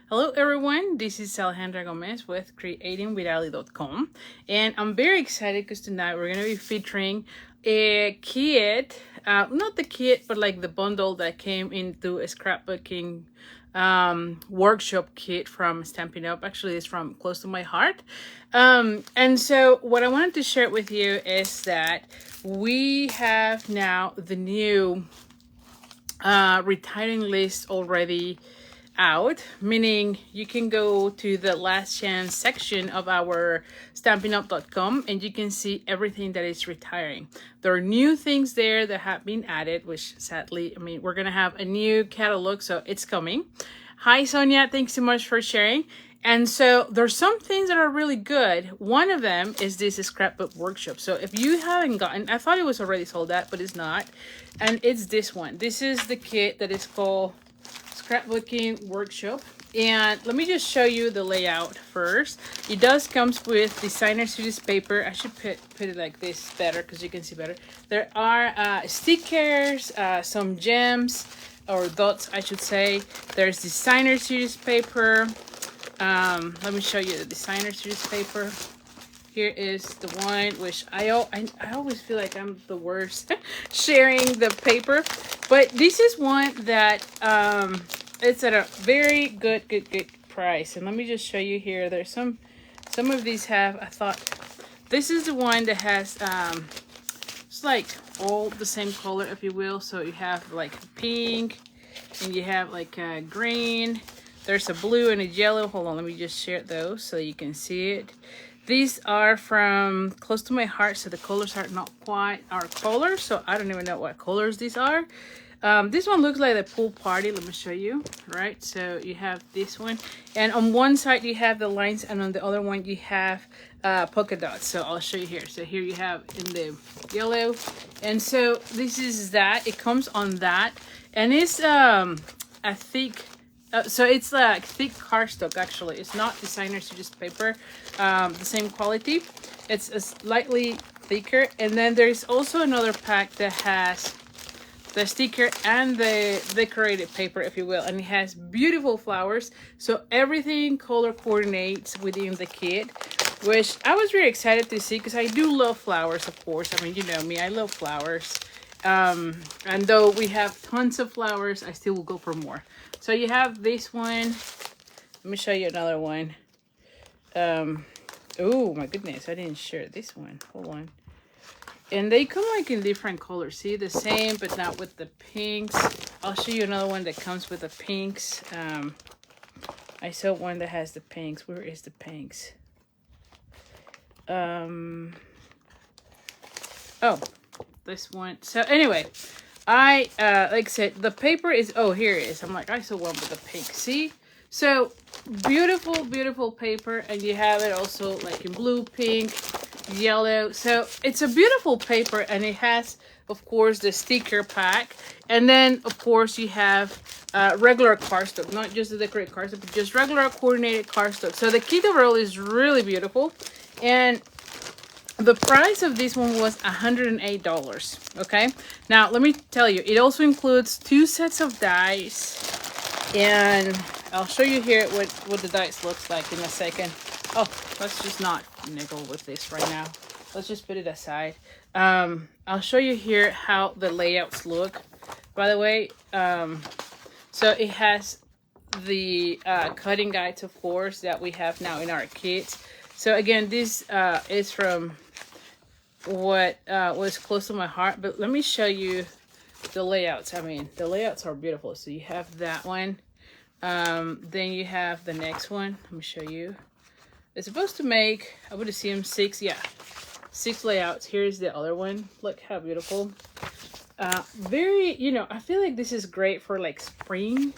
Hello everyone, this is Alejandra Gomez with creatingwithali.com, and I'm very excited because tonight we're going to be featuring a kit, not the kit but like the bundle that came into a scrapbooking workshop kit from Stampin' Up. Actually, it's from Close to My Heart. And so what I wanted to share with you is that we have now the new retiring list already out, meaning you can go to the last chance section of our stampinup.com and you can see everything that is retiring. There are new things there that have been added, which sadly, we're gonna have a new catalog, so it's coming. Hi Sonia, thanks so much for sharing. And so there's some things that are really good. One of them is this scrapbook workshop. So if you haven't gotten, I thought it was already sold out, but it's not. And it's this one. This is the kit that is called Scrapbooking Workshop. And let me just show you the layout first. It does comes with designer series paper. I should put it like this better because you can see better. There are stickers, some gems or dots, I should say. There's designer series paper. Let me show you the designer series paper. Here is the one which I always feel like I'm the worst sharing the paper, but this is one that it's at a very good price. And let me just show you here. There's some of these have, I thought this is the one that has it's like all the same color, if you will. So you have like pink and you have like a green. There's a blue and a yellow. Hold on, let me just share those so you can see it. These are from Close to My Heart, so the colors are not quite our colors, so I don't even know what colors these are. This one looks like the pool party. Let me show you, right? So you have this one, and on one side you have the lines, and on the other one you have polka dots. So I'll show you here. So here you have in the yellow, and so this is that. It comes on that, and it's a thick. So it's like thick cardstock. Actually, it's not designer series paper, the same quality. It's a slightly thicker, and then there's also another pack that has the sticker and the decorated paper, if you will, and it has beautiful flowers. So everything color coordinates within the kit, which I was really excited to see because I do love flowers, of course. I mean, you know me, I love flowers. And though we have tons of flowers, I still will go for more. So you have this one. Let me show you another one. Oh my goodness, I didn't share this one. Hold on. And they come like in different colors. See, the same, but not with the pinks. I'll show you another one that comes with the pinks. I saw one that has the pinks. Where is the pinks? Oh, this one. So anyway, I like I said, the paper is, oh, here it is. I'm like, I saw one with the pink. See? So beautiful paper, and you have it also like in blue, pink, yellow. So it's a beautiful paper, and it has, of course, the sticker pack, and then of course you have regular cardstock, not just the decorated cardstock, but just regular coordinated cardstock. So the kit overall is really beautiful, and the price of this one was $108. Okay, now let me tell you, it also includes 2 sets of dies, and I'll show you here what the dice looks like in a second. Oh, let's just not niggle with this right now. Let's just put it aside. I'll show you here how the layouts look. By the way, so it has the cutting guides, of course, that we have now in our kits. So again, this is from what was Close to My Heart, but let me show you the layouts. I mean, the layouts are beautiful. So you have that one. Then you have the next one. Let me show you. It's supposed to make, I would assume 6 layouts. Here's the other one. Look how beautiful. Very, you know, I feel like this is great for like spring,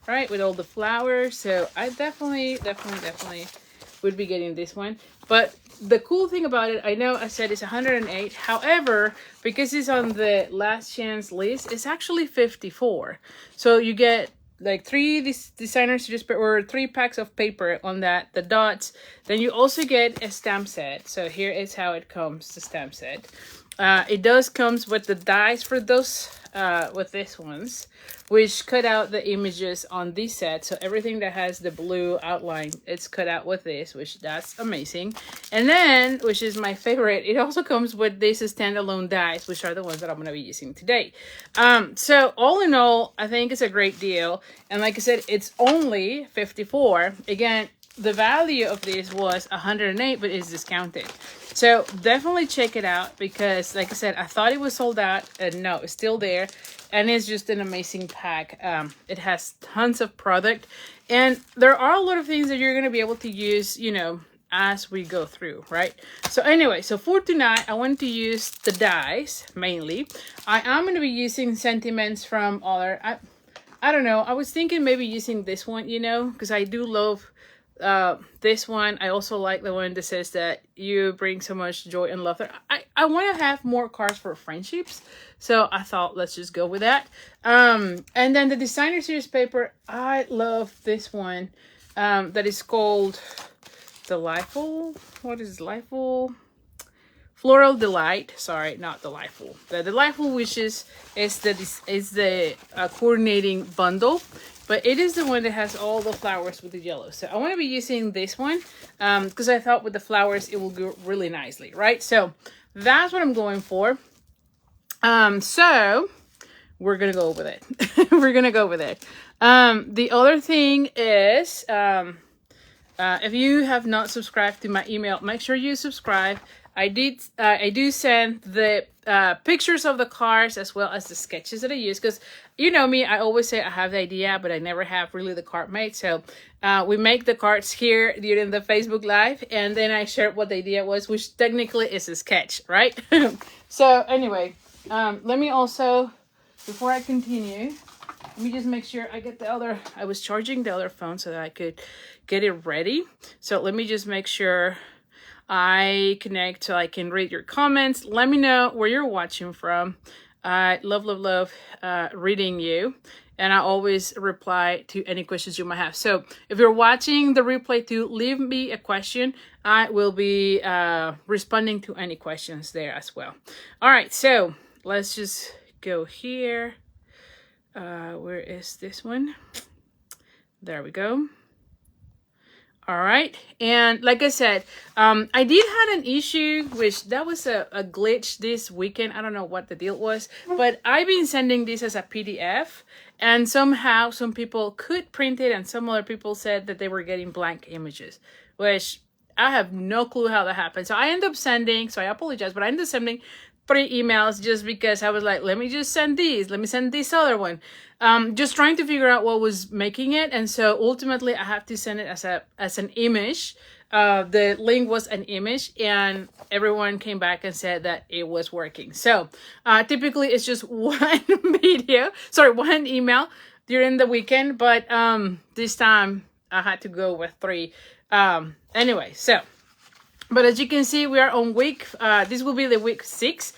right? With all the flowers. So I definitely would be getting this one. But the cool thing about it, I know I said it's 108. However, because it's on the last chance list, it's actually 54. So you get like 3 designer series or 3 packs of paper on that, the dots. Then you also get a stamp set. So here is how it comes, the stamp set. it does comes with the dies for those, with this ones, which cut out the images on this set. So everything that has the blue outline, it's cut out with this, which that's amazing. And then, which is my favorite, it also comes with these standalone dies, which are the ones that I'm going to be using today. So all in all, I think it's a great deal. And like I said, it's only $54. Again, the value of this was $108, but it's discounted. So definitely check it out because, like I said, I thought it was sold out, and no, it's still there, and it's just an amazing pack. It has tons of product, and there are a lot of things that you're going to be able to use, you know, as we go through, right? So anyway, so for tonight, I want to use the dies mainly. I am going to be using sentiments from other, I don't know, I was thinking maybe using this one, you know, because I do love this one. I also like the one that says that you bring so much joy and laughter. I want to have more cards for friendships, so I thought let's just go with that. And then the designer series paper, I love this one, that is called Delightful. What is Delightful? Floral Delight. Sorry, not Delightful. The Delightful Wishes is the coordinating bundle. But it is the one that has all the flowers with the yellow. So I want to be using this one because I thought with the flowers it will go really nicely, right? So that's what I'm going for. So we're going to go with it. We're going to go with it. The other thing is, if you have not subscribed to my email, make sure you subscribe. I do send the pictures of the cards as well as the sketches that I use, because you know me, I always say I have the idea, but I never have really the card made. So we make the cards here during the Facebook Live, and then I share what the idea was, which technically is a sketch, right? So anyway, let me also, before I continue, let me just make sure I get the other, I was charging the other phone so that I could get it ready. So let me just make sure I connect so I can read your comments. Let me know where you're watching from. I love reading you, and I always reply to any questions you might have. So if you're watching the replay too, leave me a question. I will be responding to any questions there as well. All right, so let's just go here. Where is this one? There we go. All right, and like I said, I did had an issue, which that was a glitch this weekend. I don't know what the deal was, but I've been sending this as a PDF, and somehow some people could print it, and some other people said that they were getting blank images, which I have no clue how that happened. So I ended up sending, so I apologize, but I ended up sending 3 emails just because I was like, let me just send these, let me send this other one. Just trying to figure out what was making it. And so ultimately I have to send it as an image. The link was an image, and everyone came back and said that it was working. So typically it's just one one email during the weekend, but this time I had to go with 3. Anyway, so, but as you can see, we are on week, this will be the week 6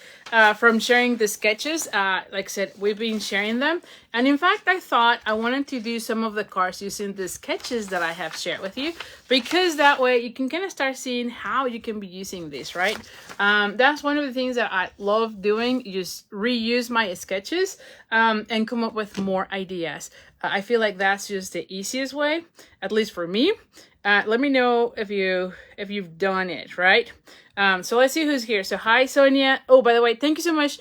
from sharing the sketches. Like I said, we've been sharing them. And in fact, I thought I wanted to do some of the cards using the sketches that I have shared with you, because that way you can kind of start seeing how you can be using this, right? That's one of the things that I love doing, just reuse my sketches and come up with more ideas. I feel like that's just the easiest way, at least for me. Let me know if you've done it, right? So let's see who's here. So hi, Sonia. Oh, by the way, thank you so much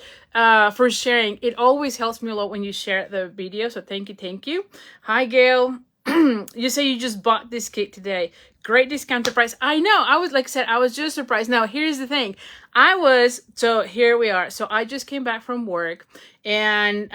for sharing. It always helps me a lot when you share the video. So thank you. Hi, Gail. You say you just bought this kit today. Great discounted price. I know. I was, like I said, I was just surprised. Now, here's the thing. So here we are. So I just came back from work, and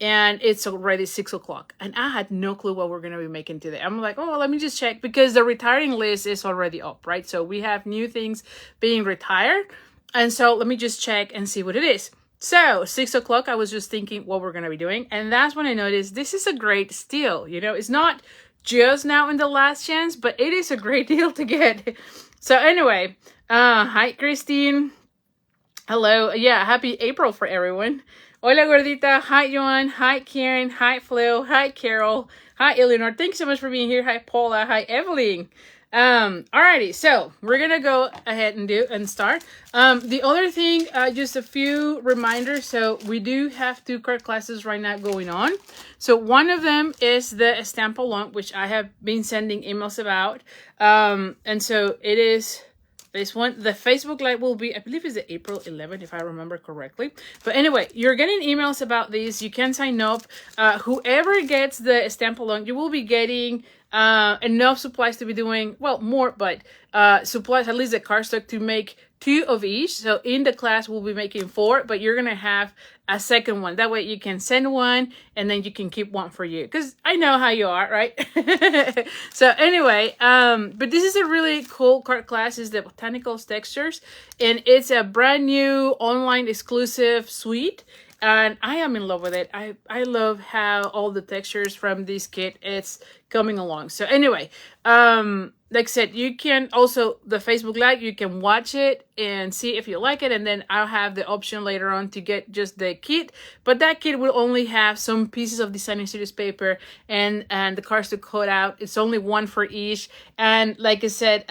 it's already 6 o'clock, and I had no clue what we're going to be making today. I'm like, oh, let me just check, because the retiring list is already up, right? So we have new things being retired. And so let me just check and see what it is. So 6 o'clock, I was just thinking what we're going to be doing. And that's when I noticed this is a great steal. You know, it's not just now in the last chance, but it is a great deal to get. So anyway, hi, Christine. Hello. Yeah, happy April for everyone. Hola, Gordita. Hi, Joan. Hi, Karen. Hi, Flo. Hi, Carol. Hi, Eleanor. Thank you so much for being here. Hi, Paula. Hi, Evelyn. Alrighty, so we're gonna go ahead and start. The other thing, just a few reminders. So we do have 2 card classes right now going on. So one of them is the Stamp Along, which I have been sending emails about. And so it is this one. The Facebook Live will be, I believe it's April 11th, if I remember correctly. But anyway, you're getting emails about this. You can sign up. Whoever gets the Stamp Along, you will be getting enough supplies to be doing, well, more, but supplies, at least the cardstock, to make 2 of each. So in the class, we'll be making 4, but you're going to have a second one. That way you can send one and then you can keep one for you. Because I know how you are, right? So anyway, but this is a really cool card class. It's the Botanicals Textures. And it's a brand new online exclusive suite. And I am in love with it. I love how all the textures from this kit it's coming along. So anyway, like I said, you can also, the Facebook Live, you can watch it and see if you like it. And then I'll have the option later on to get just the kit. But that kit will only have some pieces of designer series paper and the cards to cut out. It's only 1 for each. And like I said,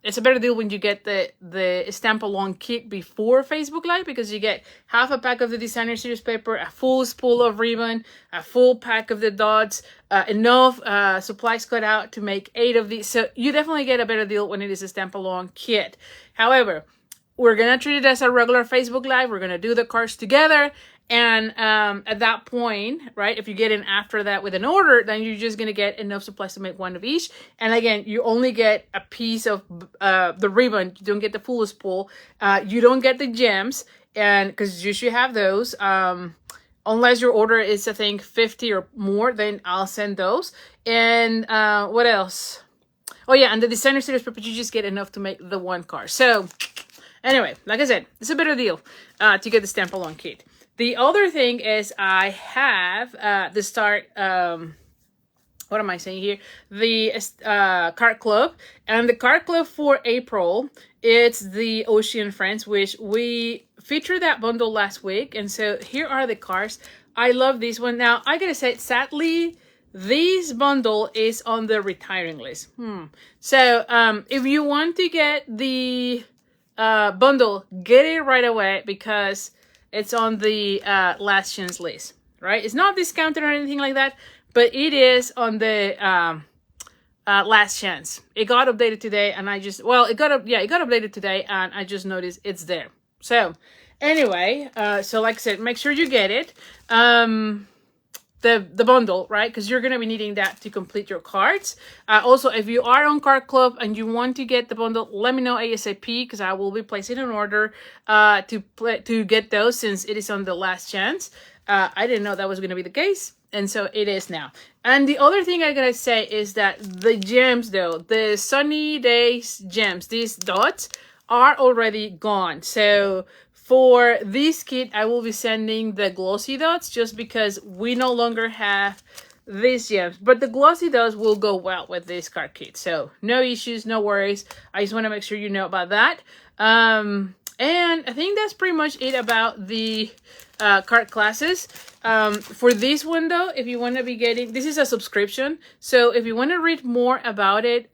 it's a better deal when you get the Stamp Along kit before Facebook Live, because you get half a pack of the designer series paper, a full spool of ribbon, a full pack of the dots, enough supplies cut out to make 8 of these. So you definitely get a better deal when it is a Stamp Along kit. However, we're going to treat it as a regular Facebook Live. We're going to do the cards together. And at that point, right, if you get in after that with an order, then you're just going to get enough supplies to make 1 of each. And again, you only get a piece of the ribbon. You don't get the full spool. You don't get the gems, and because you should have those. Unless your order is, I think, 50 or more, then I'll send those. And what else? Oh, yeah, and the designer series paper, you just get enough to make the 1 card. So anyway, like I said, it's a better deal to get the Stamp Along kit. The other thing is I have the start, what am I saying here? The card club. And the card club for April, it's the Ocean Friends, which we featured that bundle last week. And so here are the cards. I love this one. Now, I gotta say, sadly, this bundle is on the retiring list. So if you want to get the bundle, get it right away, because it's on the last chance list, right? It's not discounted or anything like that, but it is on the last chance. It got updated today, and I just, well, it got updated today, and I just noticed it's there. So anyway, so like I said, make sure you get it. The bundle, right? Because you're going to be needing that to complete your cards. Also, if you are on Card Club and you want to get the bundle, let me know ASAP, because I will be placing an order to get those, since it is on the last chance. I didn't know that was going to be the case, and so it is now. And the other thing I gotta say is that the gems, though, the Sunny Days gems, these dots, are already gone. So for this kit, I will be sending the glossy dots, just because we no longer have these gems. But the glossy dots will go well with this card kit. So no issues, no worries. I just want to make sure you know about that. And I think that's pretty much it about the card classes. For this one, though, if you want to be getting, this is a subscription. So if you want to read more about it,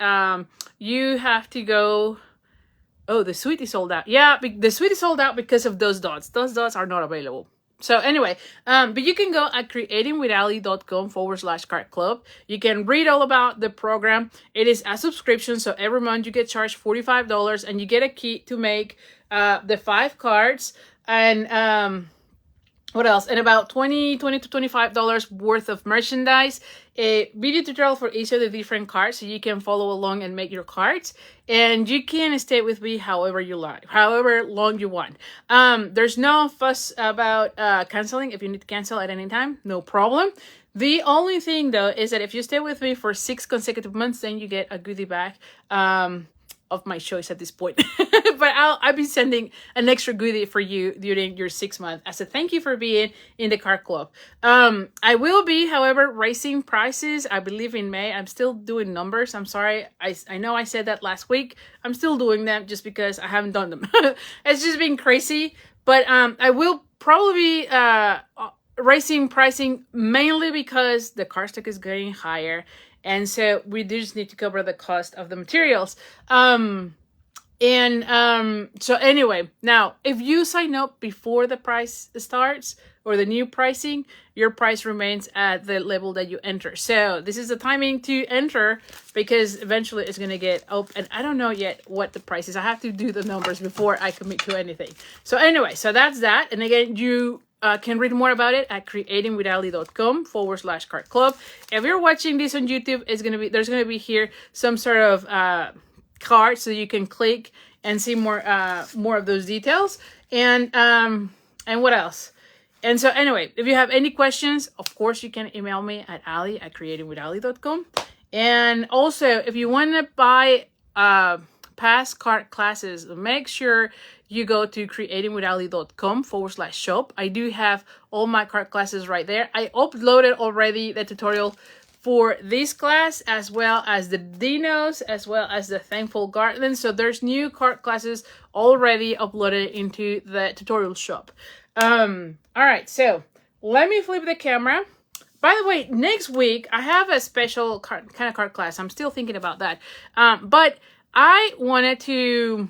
you have to go. Oh, the suite is sold out. Yeah, the suite is sold out because of those dots. Those dots are not available. So anyway, but you can go at creatingwithali.com/card club. You can read all about the program. It is a subscription, so every month you get charged $45, and you get a kit to make the 5 cards. And what else? And about $20 to $25 worth of merchandise. A video tutorial for each of the different cards, so you can follow along and make your cards. And you can stay with me however you like, however long you want. There's no fuss about canceling. If you need to cancel at any time, no problem. The only thing, though, is that if you stay with me for 6 consecutive months, then you get a goodie bag of my choice at this point. But I'll be sending an extra goodie for you during your 6 months as a thank you for being in the card club. I will be, however, raising prices, I believe, in May. I'm still doing numbers. I'm sorry. I know I said that last week. I'm still doing them just because I haven't done them. It's just been crazy. But I will probably be raising pricing, mainly because the cardstock is getting higher. And so we just need to cover the cost of the materials. So anyway, now if you sign up before the price starts or the new pricing, your price remains at the level that you enter. So this is the timing to enter, because eventually it's going to get up, and I don't know yet what the price is. I have to do the numbers before I commit to anything. So anyway, so that's that. And again, you can read more about it at creatingwithali.com/cart club. If you're watching this on YouTube, there's gonna be here some sort of card, so you can click and see more of those details. And what else? And so anyway, if you have any questions, of course you can email me at ali@creatingwithali.com. And also, if you want to buy past cart classes, make sure you go to creatingwithali.com/shop. I do have all my cart classes right there. I uploaded already the tutorial for this class, as well as the dinos, as well as the thankful garden. So there's new cart classes already uploaded into the tutorial shop. All right, so let me flip the camera. By the way, next week I have a special kind of cart class. I'm still thinking about that. But I want to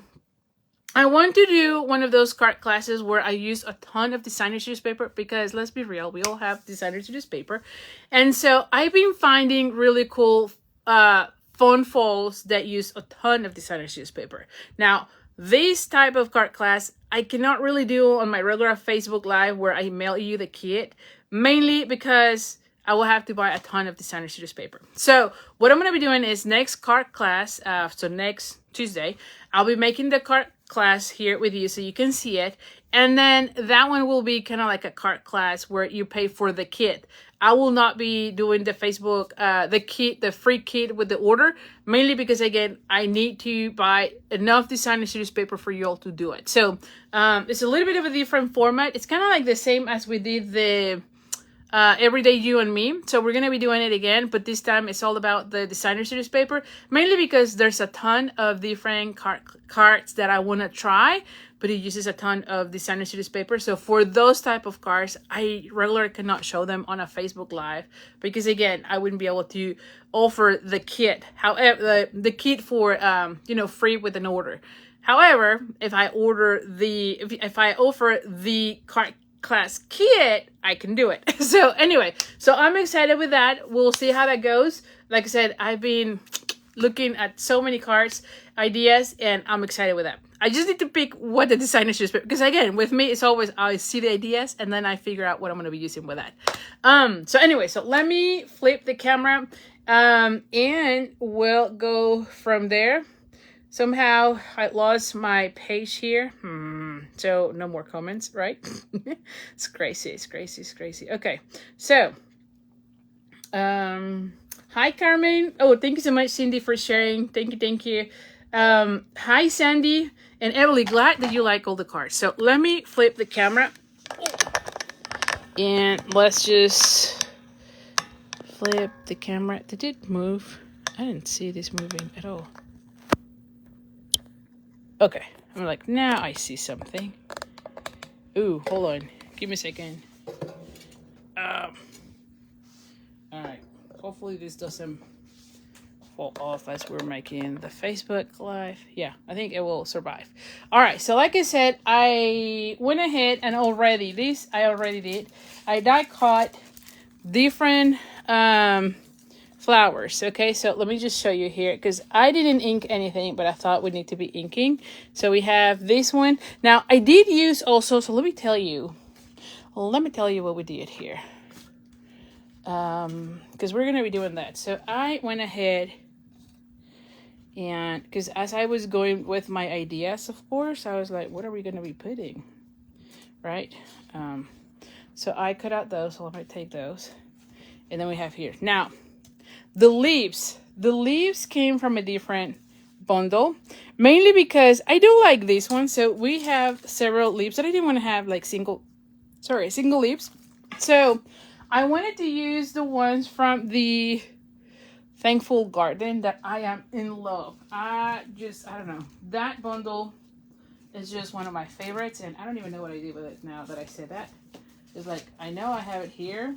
do one of those cart classes where I use a ton of designer series paper, because let's be real, we all have designer series paper. And so I've been finding really cool fun falls that use a ton of designer series paper. Now, this type of cart class I cannot really do on my regular Facebook Live where I mail you the kit, mainly because I will have to buy a ton of designer series paper. So what I'm going to be doing is next cart class, so next Tuesday, I'll be making the cart class here with you so you can see it. And then that one will be kind of like a cart class where you pay for the kit. I will not be doing the Facebook, the free kit with the order, mainly because, again, I need to buy enough designer series paper for you all to do it. So it's a little bit of a different format. It's kind of like the same as we did the Everyday You and Me. So we're going to be doing it again, but this time it's all about the designer series paper, mainly because there's a ton of different cards that I want to try, but it uses a ton of designer series paper. So for those type of cards, I regularly cannot show them on a Facebook Live, because again, I wouldn't be able to offer the kit. However, the kit for free with an order. However, if I offer the card class kit, I can do it. So anyway, so I'm excited with that. We'll see how that goes. Like I said, I've been looking at so many cards ideas, and I'm excited with that. I just need to pick what the designer should be, because again, with me, it's always I see the ideas and then I figure out what I'm going to be using with that. So anyway, so let me flip the camera and we'll go from there. Somehow I lost my page here. So no more comments, right? It's crazy. Okay. So, hi, Carmen. Oh, thank you so much, Cindy, for sharing. Thank you. Hi, Sandy and Emily. Glad that you like all the cards. So let me flip the camera and let's just flip the camera. Did it move? I didn't see this moving at all. Okay, I'm like, now I see something. Ooh, hold on. Give me a second. All right. Hopefully this doesn't fall off as we're making the Facebook Live. Yeah, I think it will survive. All right, so like I said, I went ahead and I already did. I die cut different flowers. Okay, so let me just show you here, because I didn't ink anything, but I thought we need to be inking. So we have this one. Now I did use also, so let me tell you what we did here, because we're gonna be doing that. So I went ahead and, because as I was going with my ideas, of course, I was like, what are we gonna be putting, right? So I cut out those, so let me take those, and then we have here now the leaves came from a different bundle, mainly because I do like this one. So we have several leaves that I didn't want to have like single leaves. So I wanted to use the ones from the Thankful Garden that I am in love. I don't know. That bundle is just one of my favorites, and I don't even know what I did with it now that I said that. It's like, I know I have it here.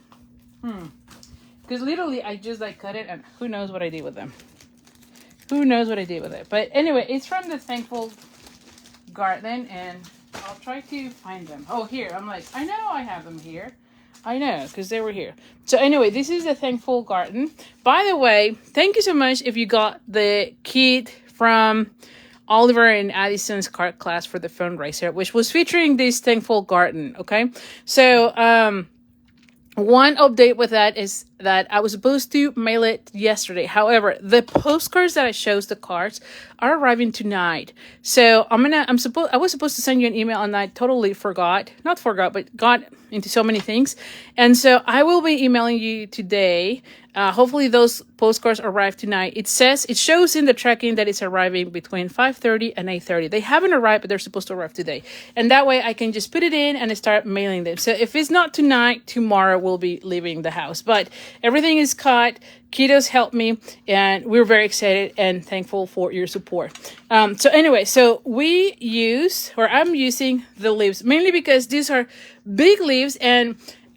Because literally I just like cut it and who knows what I did with them. Who knows what I did with it. But anyway, it's from the Thankful Garden, and I'll try to find them. Oh, here. I'm like, I know I have them here. I know, because they were here. So anyway, this is the Thankful Garden. By the way, thank you so much if you got the kit from Oliver and Addison's card class for the fundraiser, which was featuring this Thankful Garden, okay? So, one update with that is that I was supposed to mail it yesterday. However, the postcards that I chose, the cards, are arriving tonight. So I was supposed to send you an email and I totally not forgot, but got into so many things. And so I will be emailing you today. Hopefully those postcards arrive tonight. It shows in the tracking that it's arriving between 5:30 and 8:30. They haven't arrived, but they're supposed to arrive today. And that way I can just put it in and start mailing them. So if it's not tonight, tomorrow we'll be leaving the house. But everything is cut. Kiddos helped me, and we're very excited and thankful for your support. So anyway, I'm using the leaves mainly because these are big leaves, and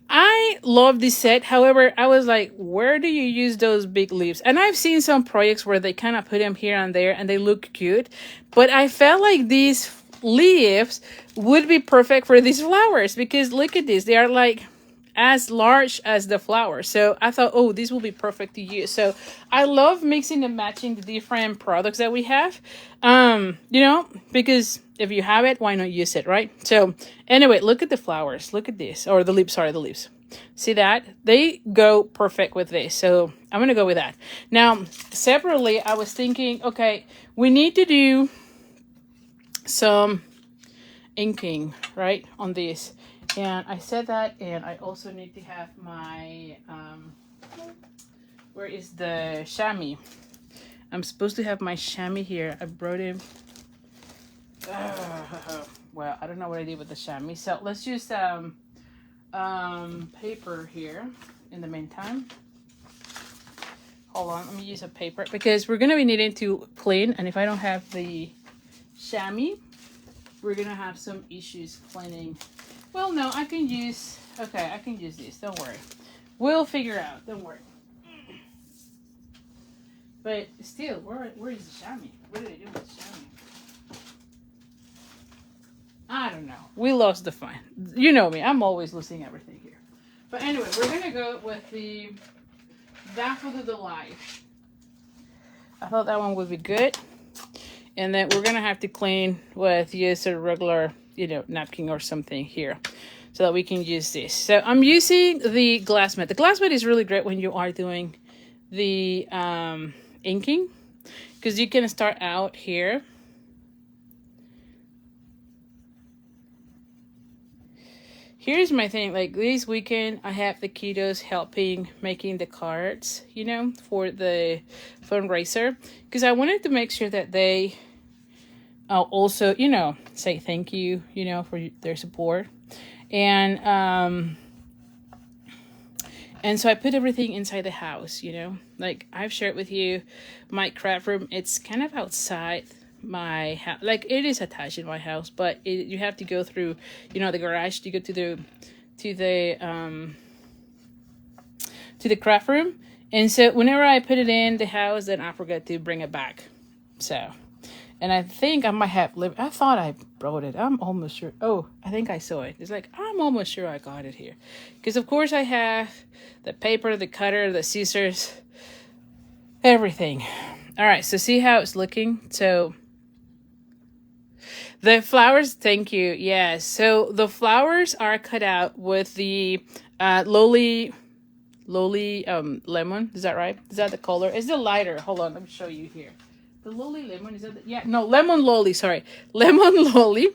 I love this set. However, I was like, where do you use those big leaves? And I've seen some projects where they kind of put them here and there and they look cute. But I felt like these leaves would be perfect for these flowers because look at this. They are like as large as the flower. So I thought, oh, this will be perfect to use. So I love mixing and matching the different products that we have. Because if you have it, why not use it, right? So anyway, look at the flowers. Look at this. Or the leaves, sorry, the leaves. See that? They go perfect with this. So I'm going to go with that. Now, separately, I was thinking, okay, we need to do some inking, right, on this. And I said that, and I also need to have my, where is the chamois? I'm supposed to have my chamois here. I brought it. Well, I don't know what I did with the chamois. So let's use paper here in the meantime. Hold on, let me use a paper because we're going to be needing to clean. And if I don't have the chamois, we're going to have some issues cleaning. Well, no, I can use this. Don't worry. We'll figure out. Don't worry. But still, where is the chamois? What did I do with the chamois? I don't know. We lost the fun. You know me. I'm always losing everything here. But anyway, we're going to go with the Daffodil Delight. I thought that one would be good. And then we're going to have to clean with just a regular napkin or something here so that we can use this. So I'm using the glass mat. The glass mat is really great when you are doing the inking because you can start out here. Here's my thing, like this weekend I have the kiddos helping making the cards, for the fundraiser because I wanted to make sure that they also, say thank you, for their support. And so I put everything inside the house, like I've shared with you, my craft room, it's kind of outside my house. Like it is attached in my house, but you have to go through, the garage to go to the craft room. And so whenever I put it in the house, then I forget to bring it back. So, and I think I might have I thought I brought it. I'm almost sure. Oh, I think I saw it. It's like, I'm almost sure I got it here. Because of course I have the paper, the cutter, the scissors, everything. All right. So see how it's looking? So the flowers, thank you. Yes. So the flowers are cut out with the lowly lemon. Is that right? Is that the color? It's the lighter. Hold on. Let me show you here. The lolly lemon, is that lemon lolly, sorry. Lemon lolly.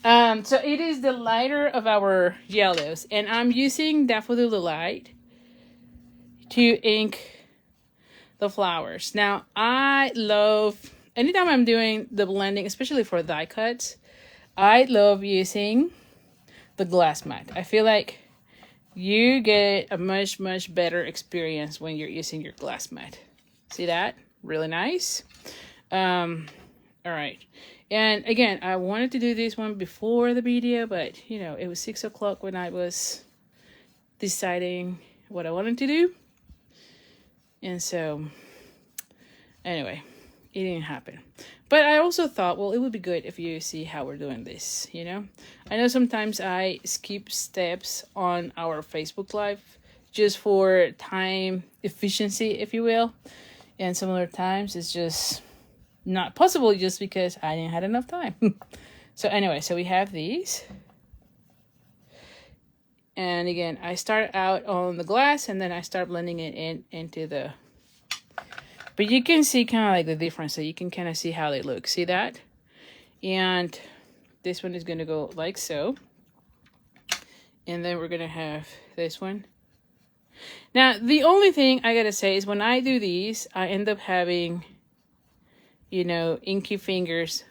So it is the lighter of our yellows. And I'm using Daffodil Delight to ink the flowers. Now, I love, anytime I'm doing the blending, especially for die cuts, I love using the glass mat. I feel like you get a much, much better experience when you're using your glass mat. See that? Really nice. All right. And again, I wanted to do this one before the video, but it was 6 o'clock when I was deciding what I wanted to do. And so, anyway, it didn't happen. But I also thought, well, it would be good if you see how we're doing this, you know? I know sometimes I skip steps on our Facebook Live just for time efficiency, if you will. And some other times it's just not possible just because I didn't have enough time. So anyway, so we have these. And again, I start out on the glass and then I start blending it into the... But you can see kind of like the difference. So you can kind of see how they look. See that? And this one is going to go like so. And then we're going to have this one. Now, the only thing I got to say is when I do these, I end up having, you know, inky fingers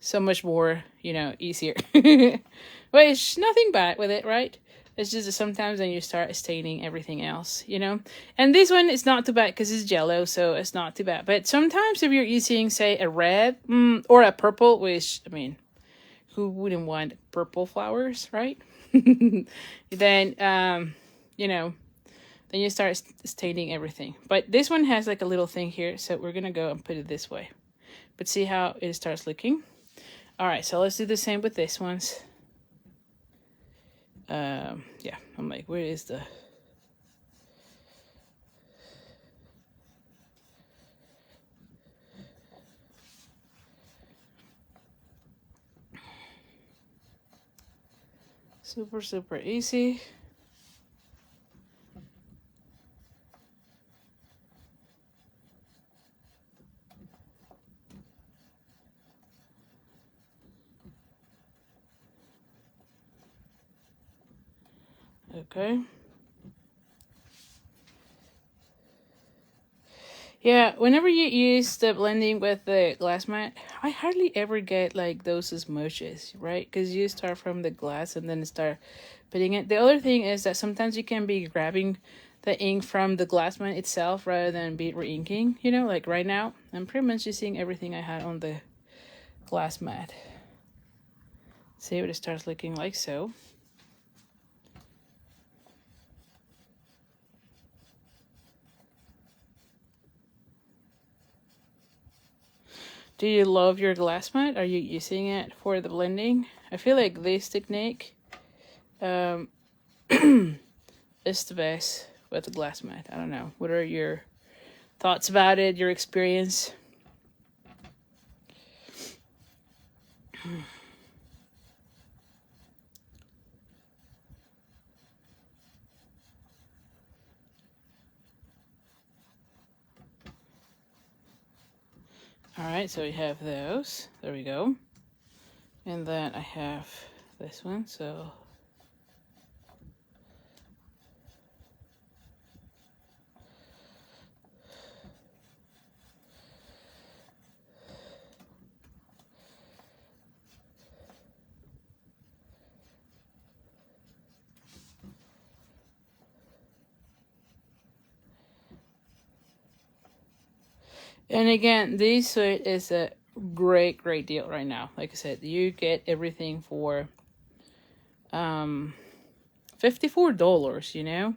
so much more, you know, easier. But it's nothing bad with it, right? It's just that sometimes when you start staining everything else, you know. And this one is not too bad because it's yellow, so it's not too bad. But sometimes if you're using, say, a red or a purple, which, I mean, who wouldn't want purple flowers, right? Then, you know, then you start staining everything. But this one has like a little thing here, so we're going to go and put it this way. But see how it starts looking? All right, so let's do the same with this ones. Yeah, I'm like, where is the... Super, super easy. Okay. Yeah, whenever you use the blending with the glass mat, I hardly ever get like those smudges, right? Because you start from the glass and then start putting it. The other thing is that sometimes you can be grabbing the ink from the glass mat itself rather than be re-inking, you know, like right now. I'm pretty much using everything I had on the glass mat. See what it starts looking like so. Do you love your glass mat? Are you using it for the blending? I feel like this technique is the best with the glass mat. I don't know. What are your thoughts about it, your experience? All right, so we have those. There we go. And then I have this one, so... And again, this suit is a great deal right now. Like I said, you get everything for $54, you know?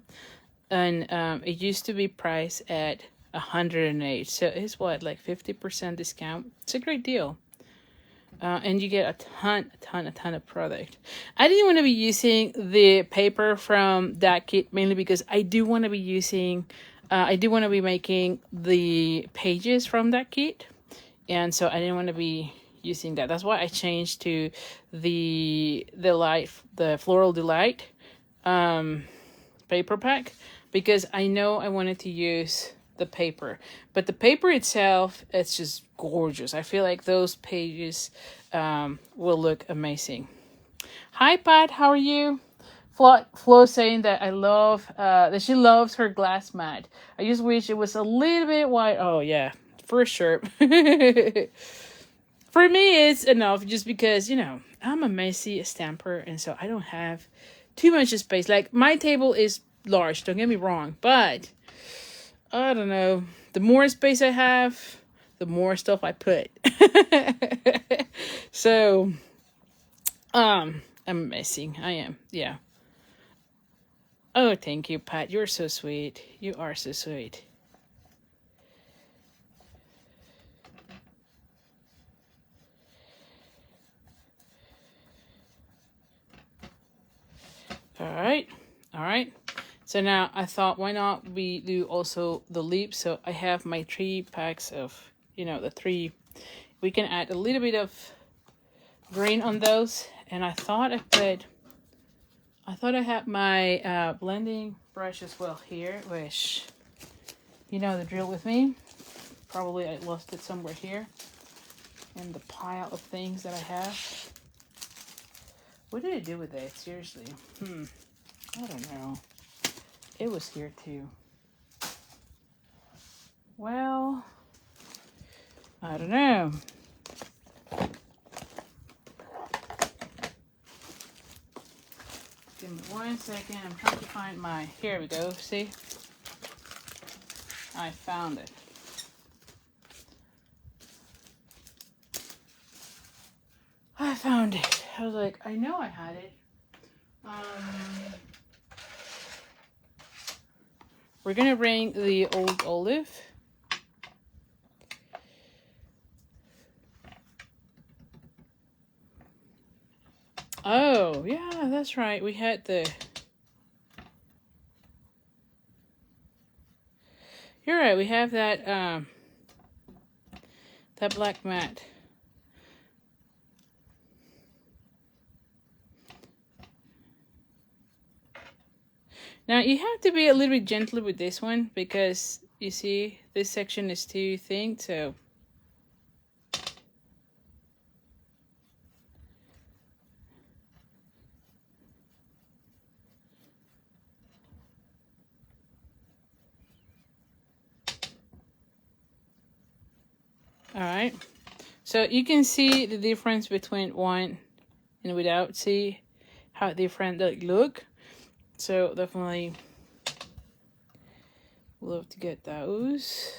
And it used to be priced at $108. So it's what, like 50% discount? It's a great deal. And you get a ton of product. I didn't want to be using the paper from that kit mainly because I do want to be using... I do want to be making the pages from that kit. And so I didn't want to be using that. That's why I changed to the Floral Delight paper pack. Because I know I wanted to use the paper. But the paper itself, it's just gorgeous. I feel like those pages will look amazing. Hi, Pat. How are you? Flo saying that that she loves her glass mat. I just wish it was a little bit wide. Oh yeah, for sure. For me, it's enough just because, you know, I'm a messy stamper and so I don't have too much space. Like my table is large, don't get me wrong, but I don't know. The more space I have, the more stuff I put. So, I'm messing. I am. Yeah. Oh, thank you, Pat. You're so sweet. You are so sweet. So now I thought, why not we do also the leaves? So I have my 3 packs of, you know, the 3. We can add a little bit of green on those. And I thought I had my blending brush as well here, which, you know the drill with me. Probably I lost it somewhere here in the pile of things that I have. What did I do with it? Seriously. I don't know. It was here too. Well, I don't know. Give me 1 second. I'm trying to find my... Here we go. See? I found it. I found it. I was like, I know I had it. We're gonna bring the old olive. Oh, yeah, that's right. We had the... You're right. We have that, that black mat. Now, you have to be a little bit gentler with this one because, you see, this section is too thin, so... Alright, so you can see the difference between one and without. See how different they look. So definitely love to get those.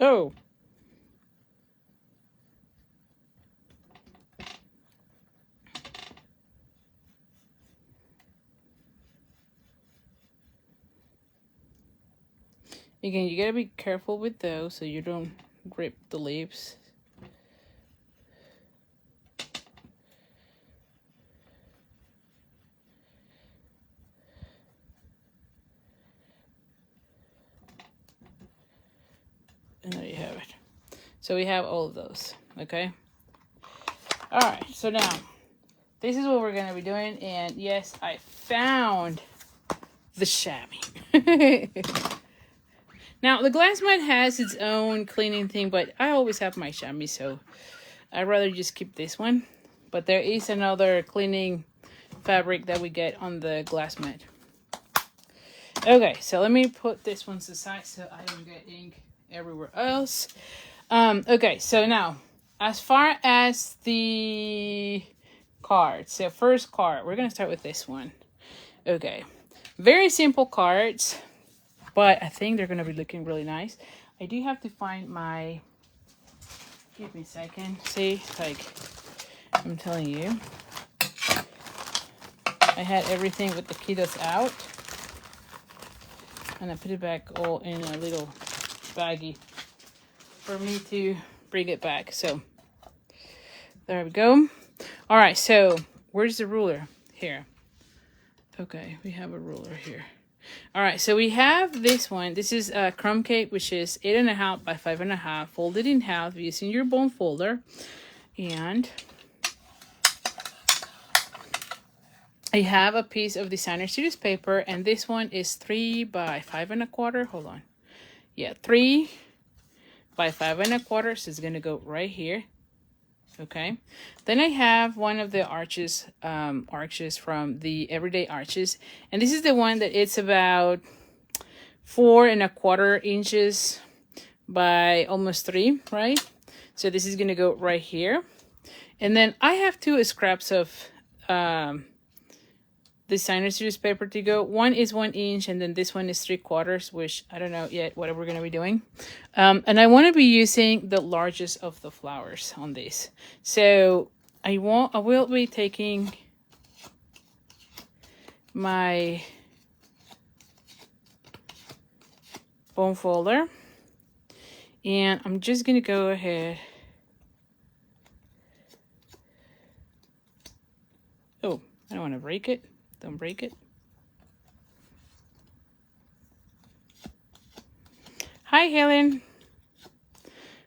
Oh. Again, you gotta be careful with those so you don't grip the leaves. And there you have it. So we have all of those, okay? All right, so now this is what we're gonna be doing. And yes, I found the chamois. Now, the glass mat has its own cleaning thing, but I always have my chamois, so I'd rather just keep this one. But there is another cleaning fabric that we get on the glass mat. Okay, so let me put this one aside so I don't get ink everywhere else. Okay, so now, as far as the cards, so first card, we're going to start with this one. Okay, very simple cards, but I think they're going to be looking really nice. I do have to find my, give me a second, see, like, I'm telling you, I had everything with the kiddos out, and I put it back all in a little baggie for me to bring it back. So, there we go. All right, so, where's the ruler? Here. Okay, we have a ruler here. All right, so we have this one. This is a crumb cake, which is 8.5 by 5.5, folded in half using your bone folder. And I have a piece of designer series paper, and this one is 3 by 5.25. Hold on. Yeah, 3 by 5.25. So it's gonna go right here. Okay, then I have one of the arches from the Everyday Arches, and this is the one that it's about 4.25 inches by almost 3, right? So this is gonna go right here, and then I have 2 scraps of designer series paper to go. One is 1 inch, and then this one is 3/4, which I don't know yet what we're gonna be doing. And I want to be using the largest of the flowers on this. So I will be taking my bone folder, and I'm just gonna go ahead. Oh, I don't want to break it. Don't break it. Hi, Helen.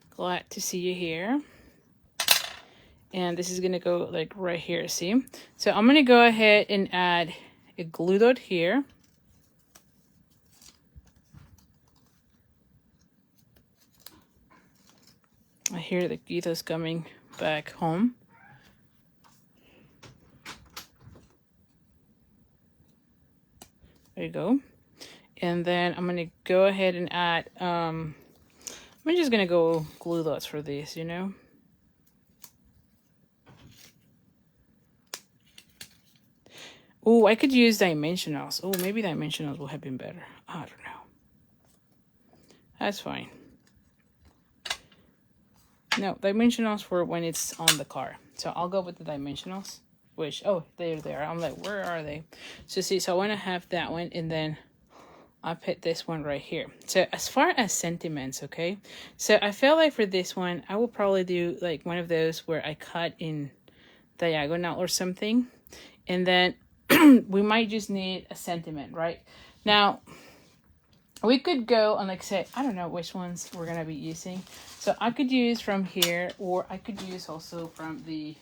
Glad to see you here. And this is gonna go like right here, see? So I'm gonna go ahead and add a glue dot here. I hear the Gita's coming back home. There you go. And then I'm gonna go ahead and add, I'm just gonna go glue dots for this, you know? Oh, I could use dimensionals. Oh, maybe dimensionals will have been better. I don't know. That's fine. No, dimensionals for when it's on the car. So I'll go with the dimensionals. Which, oh, they're there. I'm like, where are they? So see, so I want to have that one, and then I put this one right here. So as far as sentiments, okay? So I feel like for this one, I will probably do like one of those where I cut in diagonal or something. And then we might just need a sentiment, right? Now, we could go and like say, I don't know which ones we're going to be using. So I could use from here, or I could use also from the...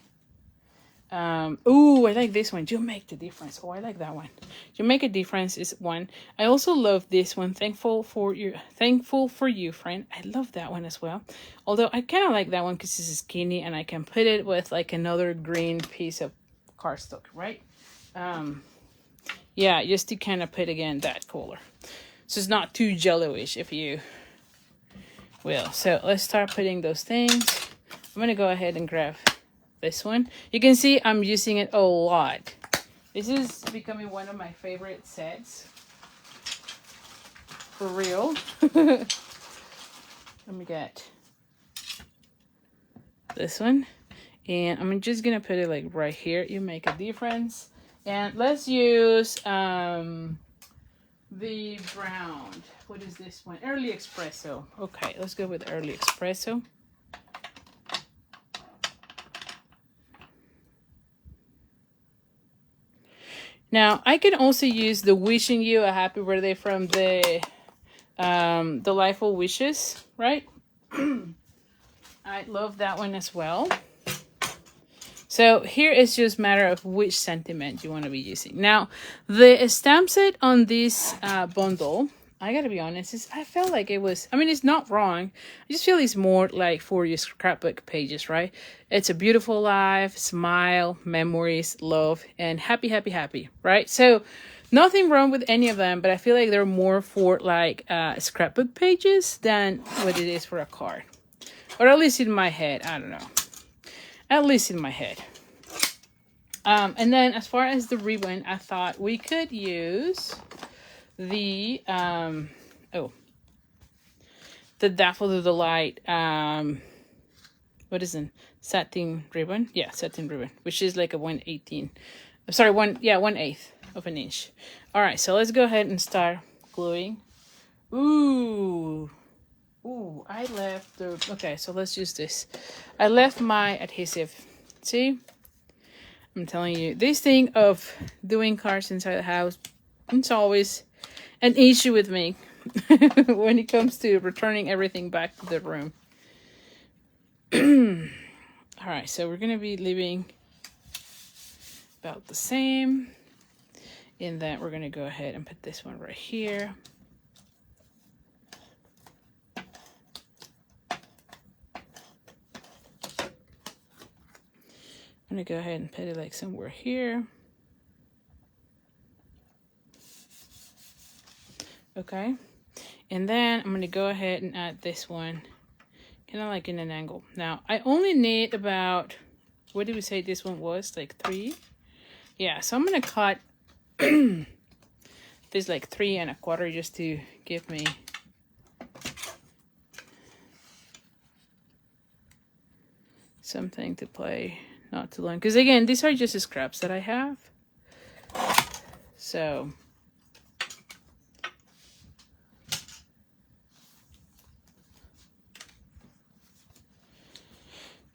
oh, I like this one. You make the difference. Oh, I like that one. You make a difference is one. I also love this one. Thankful for you, friend. I love that one as well. Although I kind of like that one because it's skinny and I can put it with like another green piece of cardstock, right? Yeah, just to kind of put again that color, so it's not too yellowish, if you will. So let's start putting those things. I'm gonna go ahead and grab this one. You can see I'm using it a lot. This is becoming one of my favorite sets. For real. Let me get this one. And I'm just gonna put it like right here. You make a difference. And let's use the brown. What is this one? Early Espresso. Okay, let's go with Early Espresso. Now, I can also use the Wishing You a Happy Birthday from the Delightful Wishes, right? I love that one as well. So here it's just a matter of which sentiment you want to be using. Now, the stamp set on this bundle, I gotta be honest, I felt like it was, I mean, it's not wrong. I just feel it's more like for your scrapbook pages, right? It's a beautiful life, smile, memories, love, and happy, happy, happy, right? So nothing wrong with any of them, but I feel like they're more for like scrapbook pages than what it is for a card. Or at least in my head, I don't know. At least in my head. And then as far as the ribbon, I thought we could use the the Daffodil Delight what is it? Satin ribbon? Yeah, satin ribbon, which is like a 1/18. Sorry, 1/8 of an inch. All right, so let's go ahead and start gluing. Ooh, I left the, okay, so let's use this. I left my adhesive. See? I'm telling you, this thing of doing cards inside the house, it's always an issue with me when it comes to returning everything back to the room. All right, so we're going to be leaving about the same. In that, we're going to go ahead and put this one right here. I'm going to go ahead and put it like somewhere here. Okay. And then I'm going to go ahead and add this one kind of like in an angle. Now, I only need about, what did we say this one was? Like 3? Yeah, so I'm going to cut There's like 3 1/4 just to give me something to play not too long. Because again, these are just scraps that I have. So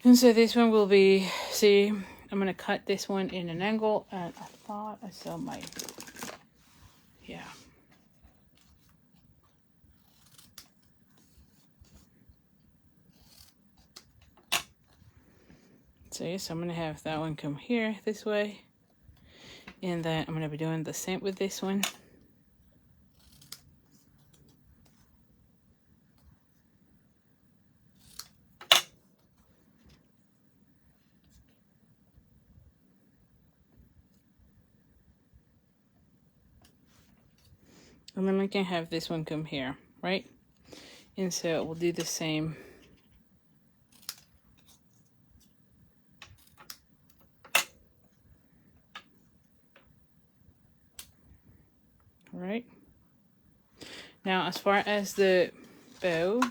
and so this one will be, see, I'm going to cut this one in an angle, and I thought I saw my, yeah. So yes, I'm going to have that one come here this way, and then I'm going to be doing the same with this one. And then we can have this one come here, right? And so we'll do the same. All right. Now, as far as the bow,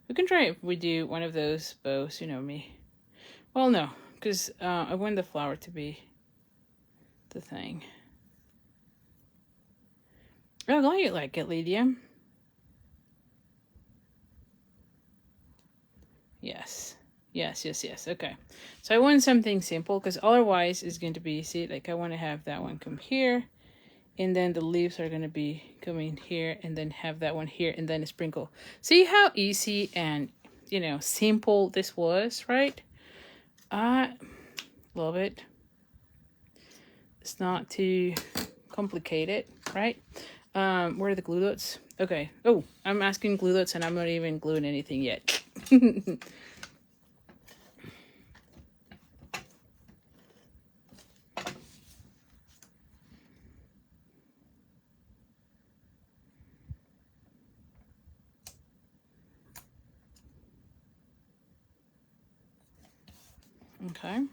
we can try if we do one of those bows, you know me. Well, no, because I want the flower to be the thing. Oh, glad you like it, Lydia. Yes. Yes, yes, yes. Okay. So I want something simple because otherwise it's going to be, see, like I want to have that one come here. And then the leaves are going to be coming here, and then have that one here, and then a sprinkle. See how easy and, you know, simple this was, right? I love it. It's not too complicated, right? Where are the glue dots? Okay. Oh, I'm asking glue dots, and I'm not even gluing anything yet. Okay.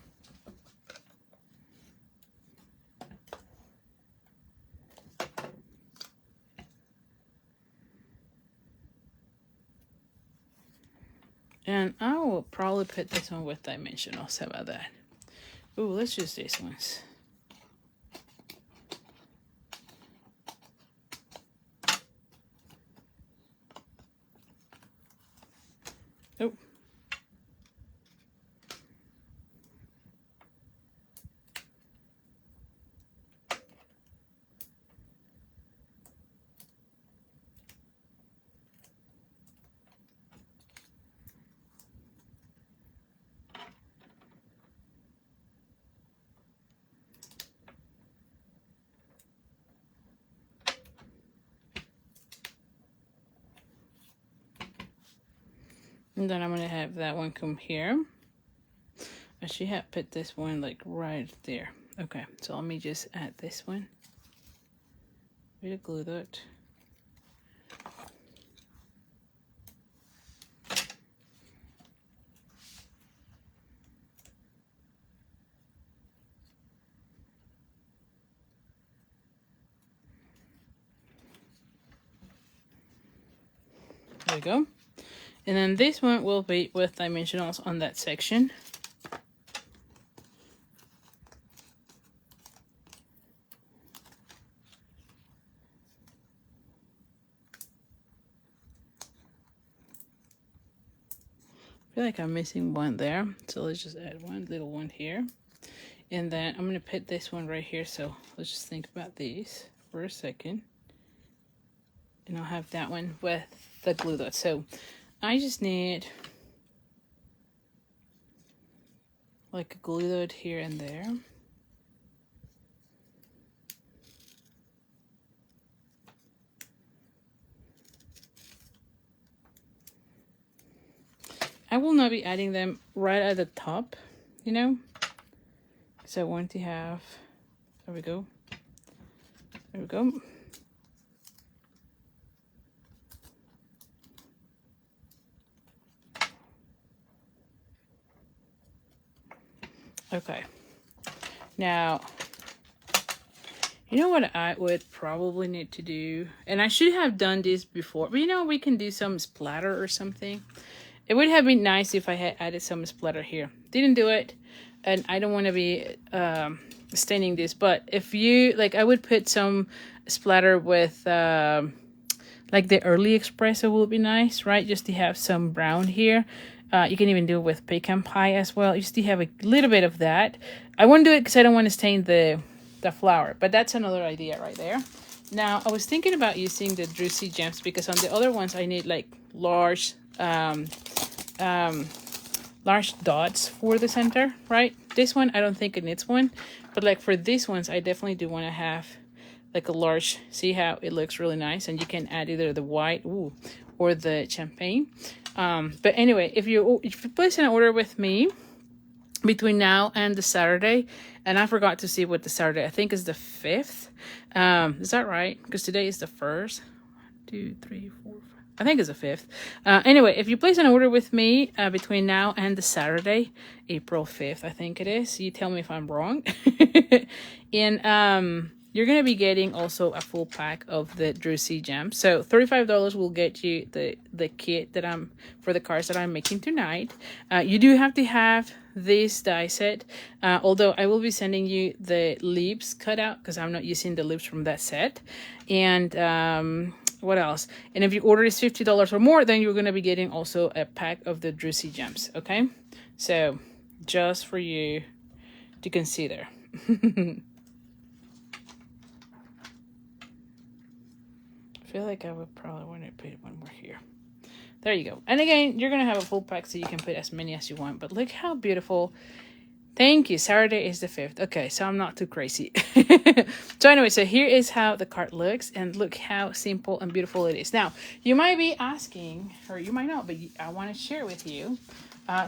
And I will probably put this one with dimensionals. How about that? Ooh, let's use these ones. Oh. And then I'm going to have that one come here. I should have put this one like right there. Okay, so let me just add this one. With a glue dot. There we go. And then this one will be with dimensionals on that section. I feel like I'm missing one there, so let's just add one little one here. And then I'm going to put this one right here, so let's just think about these for a second. And I'll have that one with the glue dot. So I just need like a glue dot here and there. I will not be adding them right at the top, you know, so I want to have, there we go, there we go. Okay, now You know what I would probably need to do? And I should have done this before. But you know, we can do some splatter or something. It would have been nice if I had added some splatter here. Didn't do it. And I don't want to be staining this. But if you, like, I would put some splatter with, like, the early espresso will be nice, right? Just to have some brown here. You can even do it with pecan pie as well. Just to have a little bit of that. I won't do it because I don't want to stain the flour, but that's another idea right there. Now I was thinking about using the Druzy gems because on the other ones I need like large dots for the center, right? This one I don't think it needs one, but like for these ones I definitely do want to have like a large. See how it looks really nice, and you can add either the white or the champagne. But anyway, if you place an order with me between now and the Saturday, and I forgot to see what the Saturday, I think is the 5th. Is that right? Because today is the 1st. 1, 2, 3, 4, 5. I think it's the 5th. Anyway, if you place an order with me between now and the Saturday, April 5th, I think it is. You tell me if I'm wrong. And you're going to be getting also a full pack of the Druzy gems. So $35 will get you the kit that for the cards that I'm making tonight. You do have to have this die set, although I will be sending you the leaves cut out because I'm not using the leaves from that set. And what else? And if your order is $50 or more, then you're going to be getting also a pack of the Druzy gems. Okay, so just for you to consider. I feel like I would probably want to put one more here. There you go. And again, you're going to have a full pack so you can put as many as you want. But look how beautiful. Thank you. Saturday is the 5th. Okay, so I'm not too crazy. So anyway, so here is how the card looks. And look how simple and beautiful it is. Now, you might be asking, or you might not, but I want to share with you.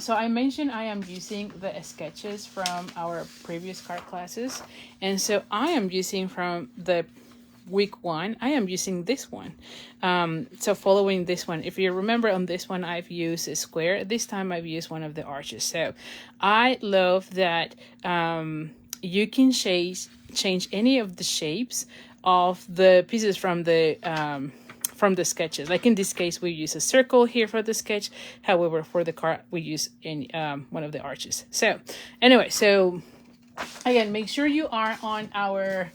So I mentioned I am using the sketches from our previous card classes. And so I am using from the week 1, I am using this one. So following this one, if you remember on this one, I've used a square. This time I've used one of the arches. So I love that you can change any of the shapes of the pieces from the sketches. Like in this case, we use a circle here for the sketch. However, for the card, we use one of the arches. So anyway, so again, make sure you are on our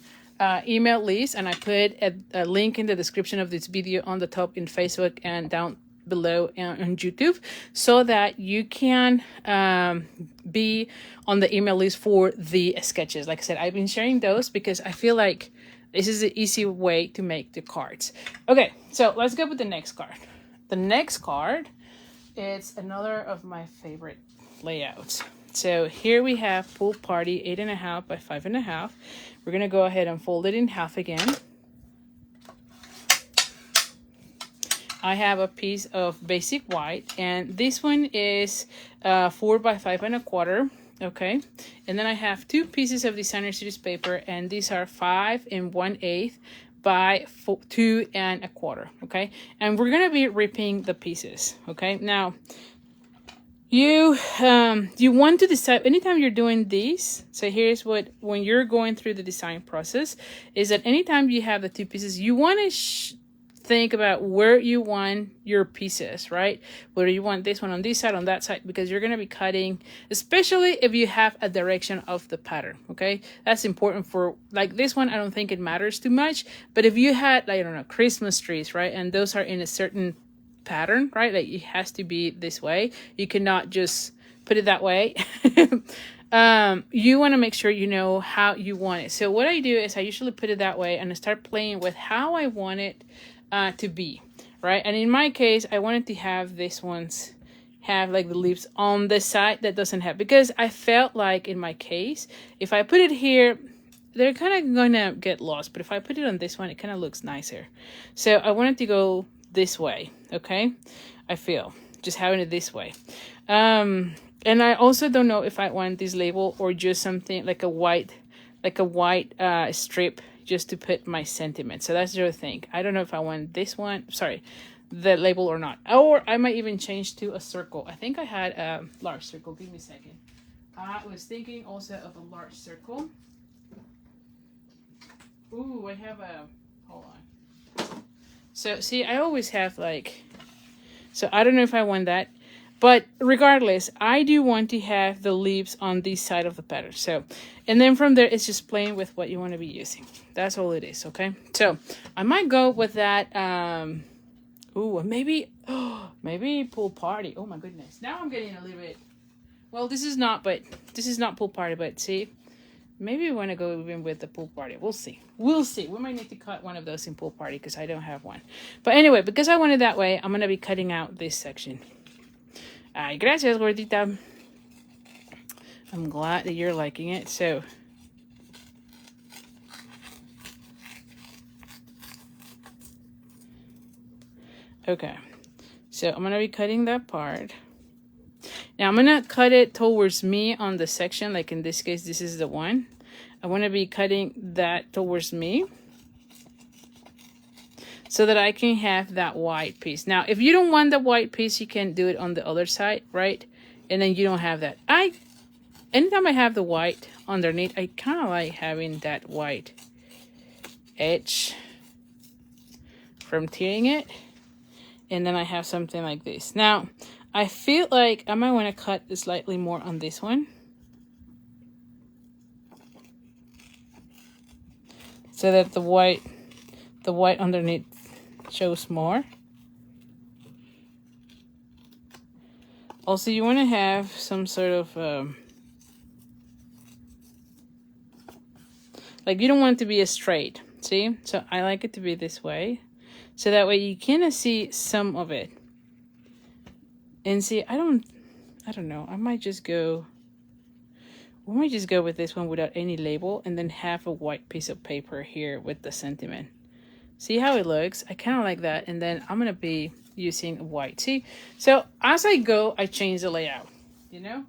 email list, and I put a link in the description of this video on the top in Facebook and down below on YouTube, so that you can be on the email list for the sketches. Like I said, I've been sharing those because I feel like this is an easy way to make the cards. Okay, so let's go with the next card. The next card is another of my favorite layouts. So here we have Pool Party 8.5 by 5.5. We're going to go ahead and fold it in half again. I have a piece of basic white, and this one is 4 by 5.25. Okay, and then I have 2 pieces of designer series paper, and these are 5 1/8 by 2 1/4. Okay, and we're gonna be ripping the pieces. Okay, now you want to decide anytime you're doing these. So here's what, when you're going through the design process, is that anytime you have the 2 pieces, you want to think about where you want your pieces, right? Whether you want this one on this side, on that side, because you're going to be cutting, especially if you have a direction of the pattern. Okay, that's important. For like this one, I don't think it matters too much, but if you had, like, I don't know, Christmas trees, right, and those are in a certain pattern, right, like it has to be this way, you cannot just put it that way. You want to make sure you know how you want it. So what I do is I usually put it that way, and I start playing with how I want it to be, right? And in my case, I wanted to have this ones have like the leaves on the side that doesn't have, because I felt like in my case, if I put it here, they're kind of gonna get lost. But if I put it on this one, it kind of looks nicer. So I wanted to go this way. Okay, I feel just having it this way. And I also don't know if I want this label or just something like a white strip, just to put my sentiment. So that's the other thing. I don't know if I want this one, sorry, the label or not. Or I might even change to a circle. I think I had a large circle. Give me a second. I was thinking also of a large circle. Ooh, I have a, hold on. So, see, I always have like, so I don't know if I want that. But regardless, I do want to have the leaves on this side of the pattern. So, and then from there, it's just playing with what you want to be using. That's all it is, okay? So, I might go with that, ooh, maybe, maybe pool party. Oh my goodness. Now I'm getting a little bit, well, this is not pool party, but see, maybe we want to go even with the pool party. We'll see. We'll see. We might need to cut one of those in pool party because I don't have one. But anyway, because I want it that way, I'm going to be cutting out this section. Ay, gracias, gordita. I'm glad that you're liking it. So, okay. So, I'm going to be cutting that part. Now, I'm going to cut it towards me on the section. Like in this case, this is the one. I want to be cutting that towards me so that I can have that white piece. Now, if you don't want the white piece, you can do it on the other side, right? And then you don't have that. Anytime I have the white underneath, I kind of like having that white edge from tearing it. And then I have something like this. Now, I feel like I might want to cut slightly more on this one, so that the white underneath shows more. Also, you want to have some sort of like, you don't want it to be a straight, see? So I like it to be this way, so that way you kind of see some of it. And see, I don't know, we might just go with this one without any label, and then have a white piece of paper here with the sentiment. See how it looks? I kind of like that. And then I'm going to be using white. See? So as I go, I change the layout, you know?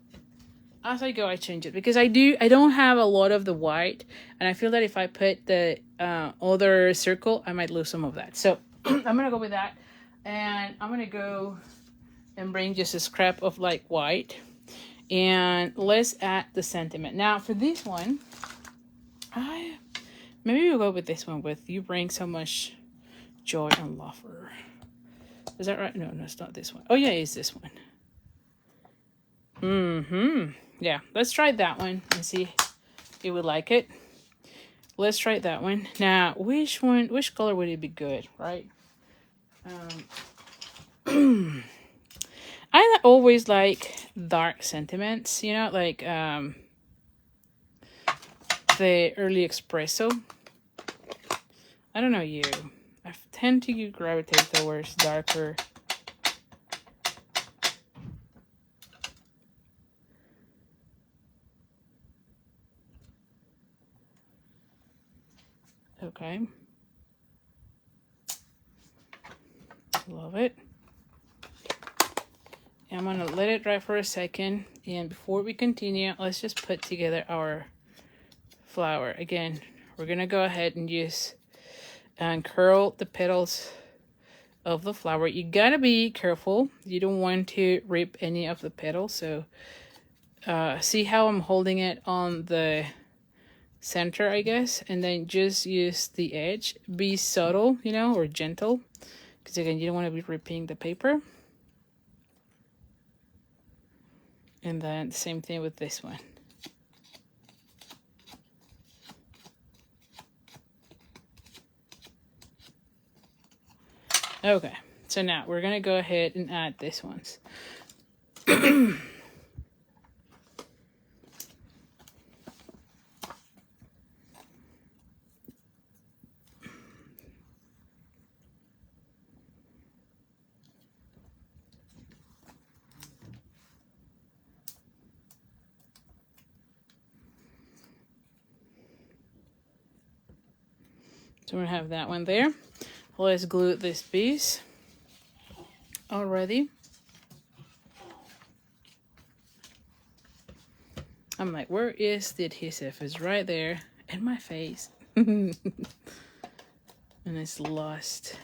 As I go, I change it because I don't have a lot of the white. And I feel that if I put the other circle, I might lose some of that. So I'm going to go with that. And I'm going to go and bring just a scrap of like white. And let's add the sentiment. Now for this one, maybe we'll go with this one with "You bring so much joy and laughter." Is that right? No, it's not this one. Oh yeah, it's this one. Yeah, let's try that one and see if we like it. Let's try that one. Now, which color would it be good, right? I always like dark sentiments, you know, like the early espresso. I don't know you. I tend to gravitate towards darker. Okay. Love it. I'm going to let it dry for a second. And before we continue, let's just put together our flower. Again, we're going to go ahead and use and curl the petals of the flower. You got to be careful. You don't want to rip any of the petals. So see how I'm holding it on the center, I guess. And then just use the edge. Be subtle, you know, or gentle. Because again, you don't want to be ripping the paper. And then the same thing with this one. Okay, so now we're going to go ahead and add this ones. So we're going to have that one there. Let's glue this piece already. I'm like, where is the adhesive? It's right there in my face. And it's lost.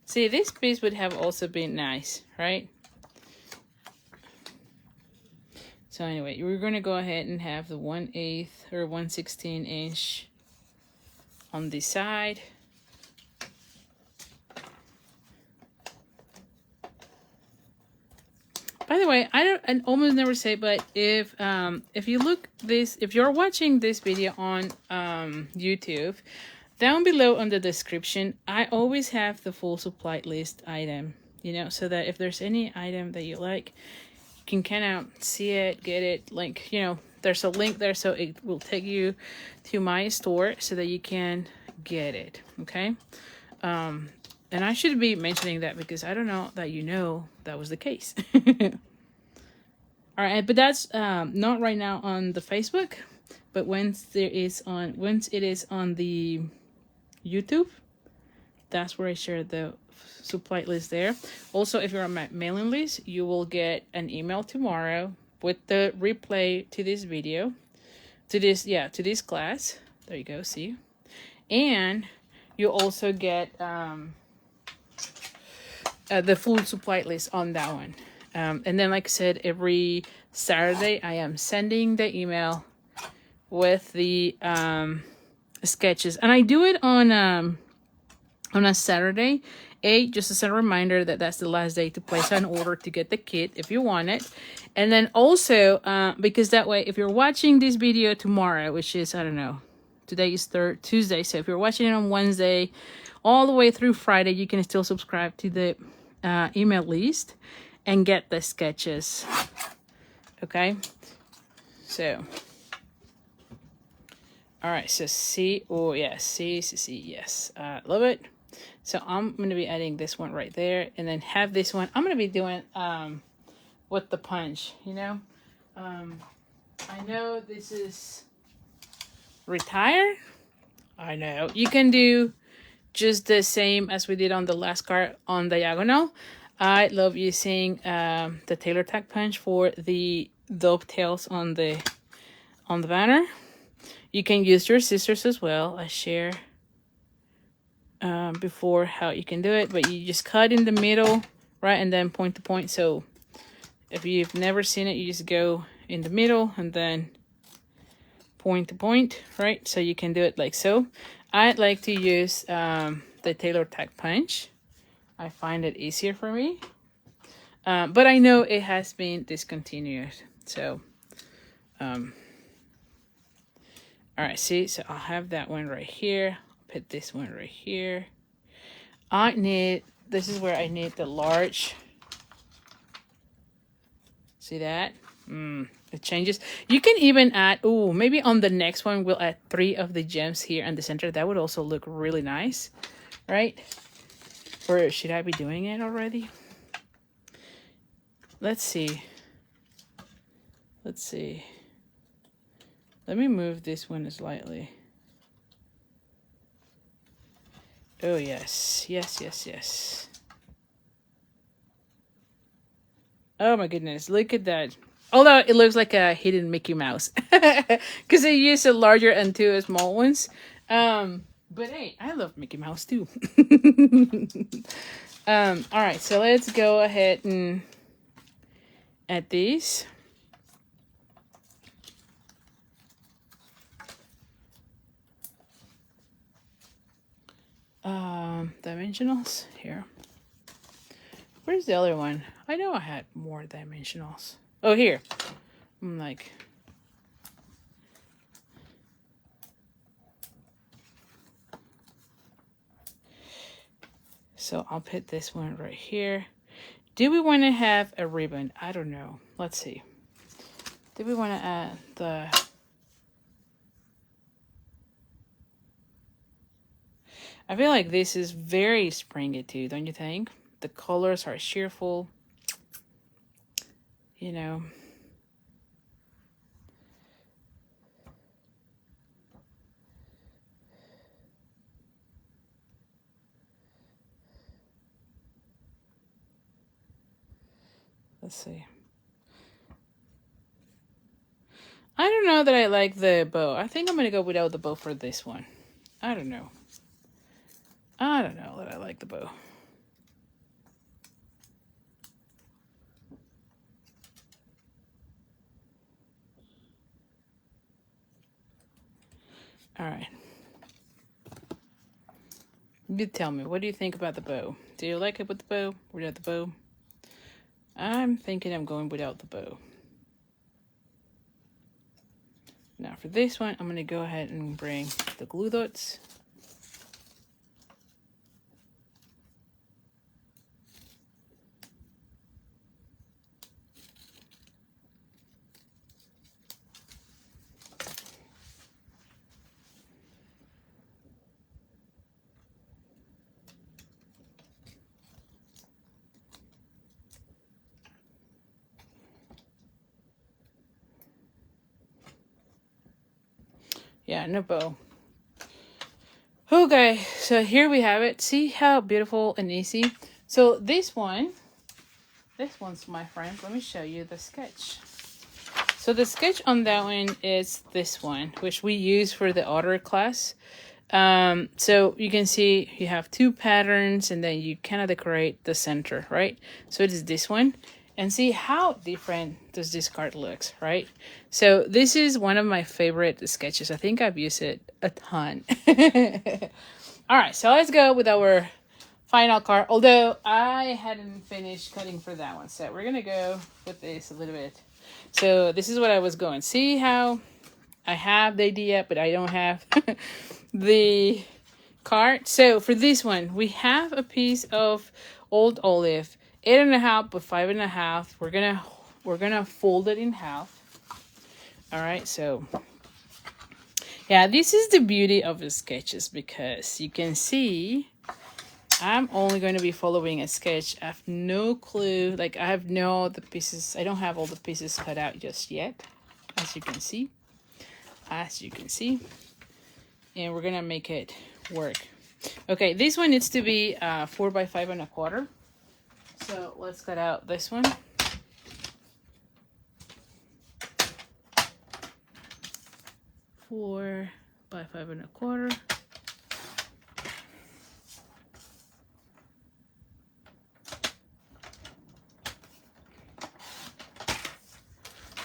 See, this piece would have also been nice, right? So anyway, we're going to go ahead and have the 1/8 or 1/16 inch on this side. By the way, I almost never say, but if you look this, if you're watching this video on YouTube, down below on the description, I always have the full supply list item, you know, so that if there's any item that you like, you can kind of see it, get it, like, you know, there's a link there, so it will take you to my store so that you can get it, okay? And I should be mentioning that because I don't know that you know that was the case. All right, but that's not right now on the Facebook, but once it is on the YouTube, that's where I share the supply list there. Also, if you're on my mailing list, you will get an email tomorrow with the replay to this video, to this class. There you go, see? And you also get the full supply list on that one. And then, like I said, every Saturday I am sending the email with the sketches, and I do it on a Saturday. Just as a reminder that that's the last day to place an order to get the kit if you want it. And then also because that way, if you're watching this video tomorrow, which is, I don't know, today is Tuesday, so if you're watching it on Wednesday all the way through Friday, you can still subscribe to the email list and get the sketches. Okay, so all right, so C, oh yes, C, yes, love it. So I'm going to be adding this one right there, and then have this one I'm going to be doing with the punch, you know. I know this is retired. I know you can do just the same as we did on the last card on diagonal. I love using the tailor tack punch for the dovetails on the banner. You can use your scissors as well. I share before how you can do it, but you just cut in the middle, right, and then point to point. So if you've never seen it, you just go in the middle and then point to point, right? So you can do it like so. I like to use the tailor tack punch. I find it easier for me, but I know it has been discontinued. So all right, see, so I'll have that one right here. Put this one right here. This is where I need the large. See that? It changes. You can even add, maybe on the next one, we'll add 3 of the gems here in the center. That would also look really nice, right? Or should I be doing it already? Let's see. Let me move this one slightly. Oh, yes. Yes. Oh, my goodness. Look at that. Although it looks like a hidden Mickey Mouse. Because they use a larger and 2 small ones. But hey, I love Mickey Mouse too. All right, so let's go ahead and add these. Dimensionals here. Where's the other one? I know I had more dimensionals. Oh, here. I'm like, so I'll put this one right here. Do we want to have a ribbon? I don't know. Let's see. Do we want to add the... I feel like this is very springy too, don't you think? The colors are cheerful. You know. Let's see. I don't know that I like the bow. I think I'm going to go without the bow for this one. I don't know that I like the bow. You tell me, what do you think about the bow? Do you like it with the bow? Without the bow? I'm thinking I'm going without the bow. Now for this one, I'm going to go ahead and bring the glue dots. Yeah, no bow. Okay, so here we have it. See how beautiful and easy? So this one's my friend. Let me show you the sketch. So the sketch on that one is this one, which we use for the otter class. So you can see you have two patterns and then you kind of decorate the center, right? So it is this one. And see how different does this card looks, right? So this is one of my favorite sketches. I think I've used it a ton. All right, so let's go with our final card. Although I hadn't finished cutting for that one. So we're going to go with this a little bit. So this is what I was going. See how I have the idea, but I don't have the card. So for this one, we have a piece of old olive. 8.5 by 5.5. We're gonna fold it in half. All right, so yeah, this is the beauty of the sketches because you can see I'm only going to be following a sketch. I have no clue, like I don't have all the pieces cut out just yet, as you can see. And we're gonna make it work. Okay, this one needs to be 4 by 5.25. So let's cut out this one. Four by 5.25.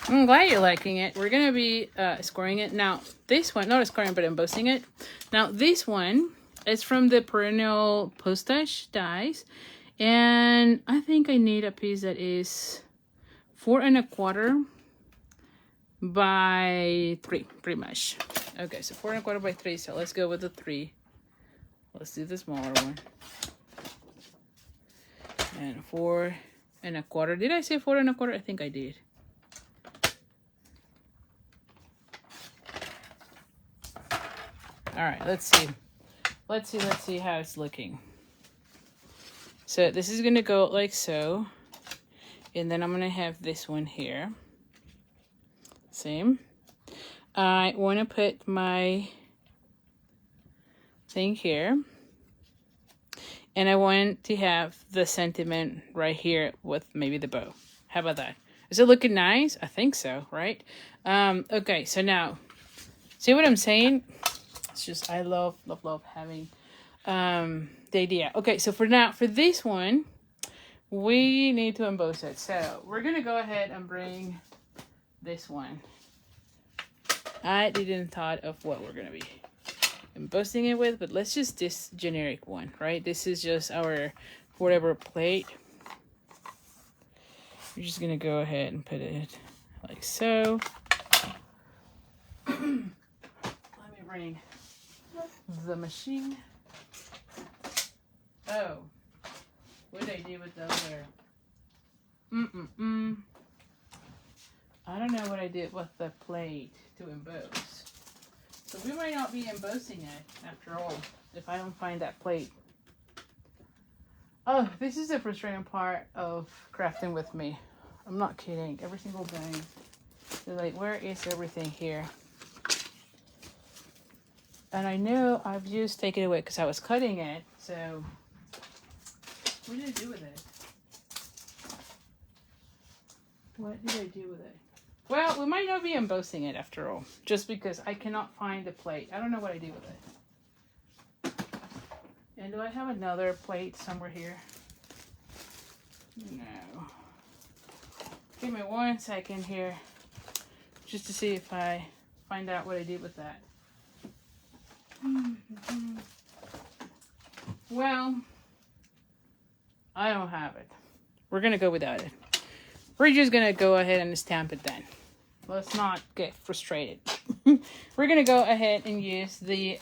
I'm glad you're liking it. We're gonna be scoring it now. This one, not scoring, but embossing it. Now this one is from the Perennial Postage dies. And I think I need a piece that is 4.25 by 3, pretty much. Okay, so 4.25 by 3. So let's go with the 3. Let's do the smaller one. And 4.25. Did I say 4.25? I think I did. All right, let's see. Let's see how it's looking. So this is going to go like so. And then I'm going to have this one here. Same. I want to put my thing here. And I want to have the sentiment right here with maybe the bow. How about that? Is it looking nice? I think so, right? Okay, so now, see what I'm saying? It's just, I love having the idea. Okay, so for this one, we need to emboss it. So we're gonna go ahead and bring this one. I didn't thought of what we're gonna be embossing it with, but let's just this generic one, right? This is just our whatever plate. We're just gonna go ahead and put it like so. Let me bring the machine. Oh, what did I do with the other? I don't know what I did with the plate to emboss. So we might not be embossing it after all if I don't find that plate. Oh, this is the frustrating part of crafting with me. I'm not kidding. Every single thing. They're like, where is everything here? And I know I've just taken it away because I was cutting it. So what did I do with it? What did I do with it? Well, we might not be embossing it after all. Just because I cannot find the plate. I don't know what I did with it. And do I have another plate somewhere here? No. Give me 1 second here. Just to see if I find out what I did with that. Well, I don't have it. We're gonna go without it. We're just gonna go ahead and stamp it then. Let's not get frustrated. We're gonna go ahead and use the,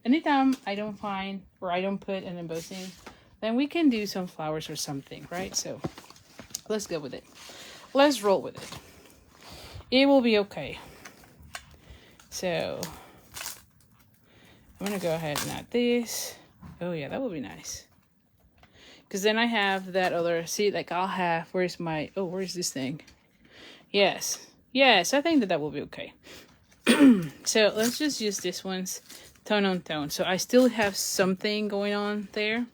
anytime I don't find, or I don't put an embossing, then we can do some flowers or something, right? So let's go with it. Let's roll with it. It will be okay. So I'm gonna go ahead and add this. Oh yeah, that would be nice. Because then I have that other, see, like I'll have, where's this thing? Yes, I think that will be okay. So let's just use this one's tone on tone. So I still have something going on there.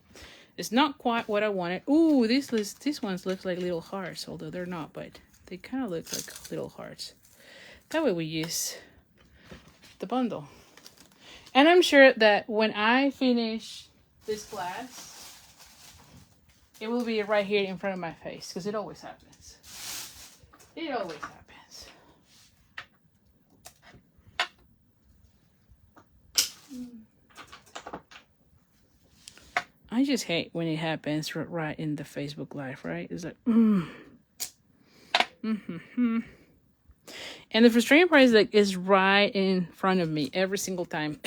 It's not quite what I wanted. Ooh, these ones look like little hearts, although they're not, but they kind of look like little hearts. That way we use the bundle. And I'm sure that when I finish this class, it will be right here in front of my face, because it always happens. It always happens. I just hate when it happens right in the Facebook Live, right? It's like, And the frustrating part is like, it's right in front of me every single time.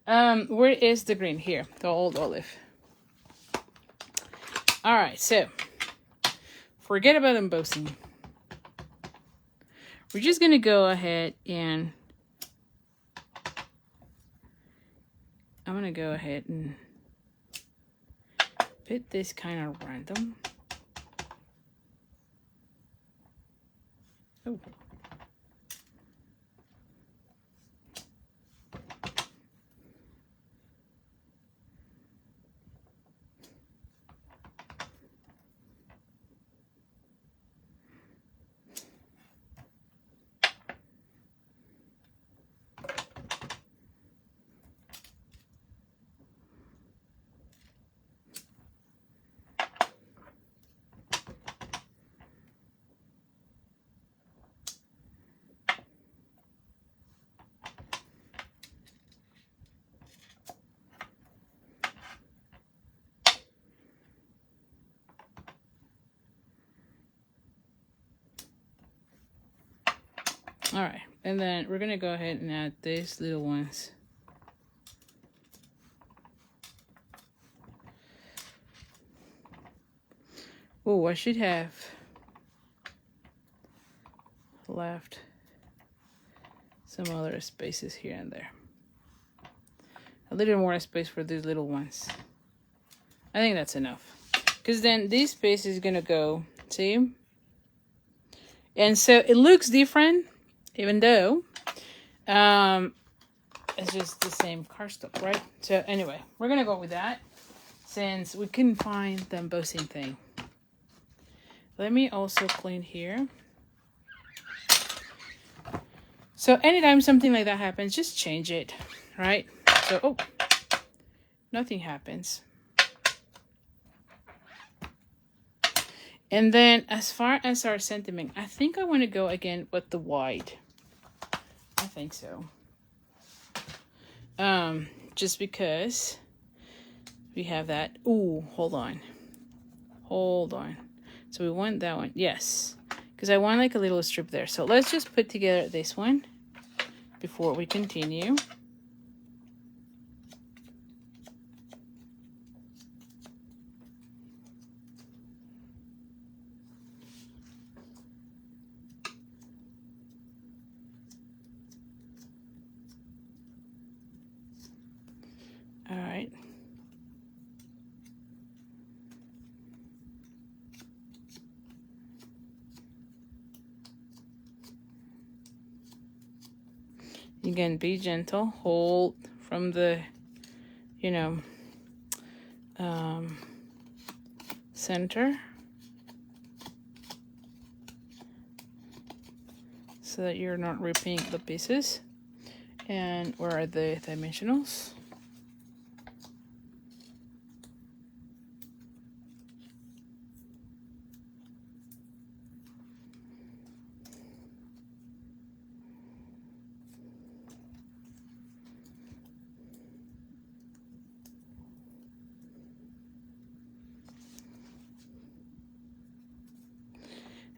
Where is the green? Here, the old olive. All right, so forget about embossing. We're just gonna go ahead and I'm gonna go ahead and put this kind of random. Oh. All right, and then we're gonna go ahead and add these little ones. Oh, I should have left some other spaces here and there. A little more space for these little ones. I think that's enough. Because then this space is gonna go, see? And so it looks different, even though it's just the same cardstock, right? So anyway, we're gonna go with that since we couldn't find the embossing thing. Let me also clean here. So anytime something like that happens, just change it, right? So, oh, nothing happens. And then as far as our sentiment, I think I want to go again with the white. I think so. Just because we have that. Ooh, hold on. So we want that one. Yes. Because I want like a little strip there. So let's just put together this one before we continue. All right. Again, be gentle. Hold from the, center. So that you're not ripping the pieces. And where are the dimensionals?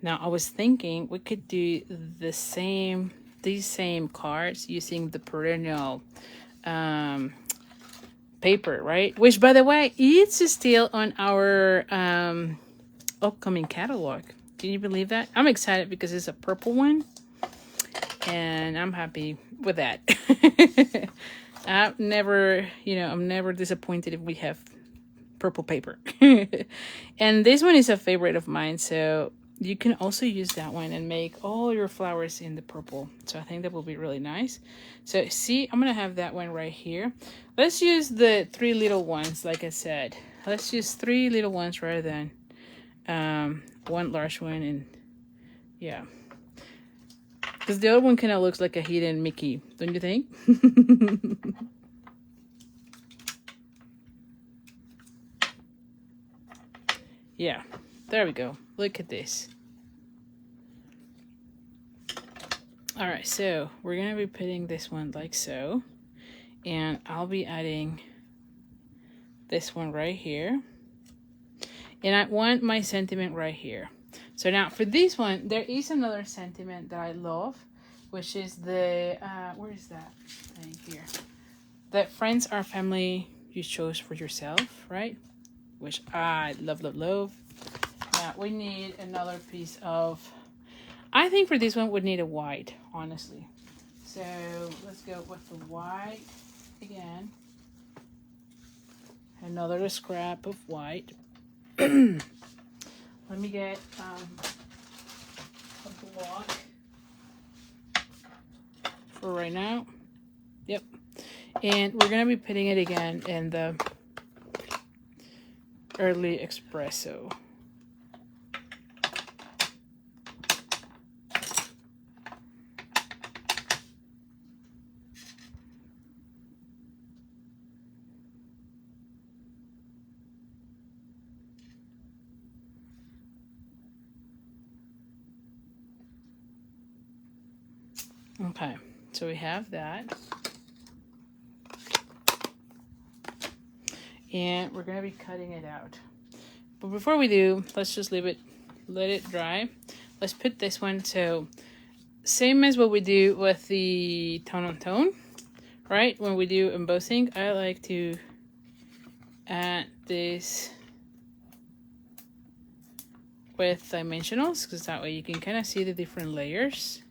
Now I was thinking we could do these same cards using the perennial paper, right? Which, by the way, it's still on our upcoming catalog. Can you believe that? I'm excited because it's a purple one, and I'm happy with that. I'm never disappointed if we have purple paper. And this one is a favorite of mine, so you can also use that one and make all your flowers in the purple. So I think that will be really nice. So see, I'm gonna have that one right here. Let's use the 3 little ones, like I said. Let's use 3 little ones rather than one large one. And yeah, because the other one kind of looks like a hidden Mickey, don't you think? Yeah, there we go. Look at this. All right, so we're gonna be putting this one like so, and I'll be adding this one right here, and I want my sentiment right here. So now for this one, there is another sentiment that I love, which is the where is that thing here? That friends are family you chose for yourself, right? Which I love. Now we need another piece of, I think for this one we'd need a white, honestly. So let's go with the white again. Another scrap of white. Let me get a block for right now. Yep. And we're gonna be putting it again in the early espresso. Okay, so we have that. And we're going to be cutting it out. But before we do, let's just let it dry. Let's put this one, so same as what we do with the tone on tone, right? When we do embossing, I like to add this with dimensionals, because that way you can kind of see the different layers.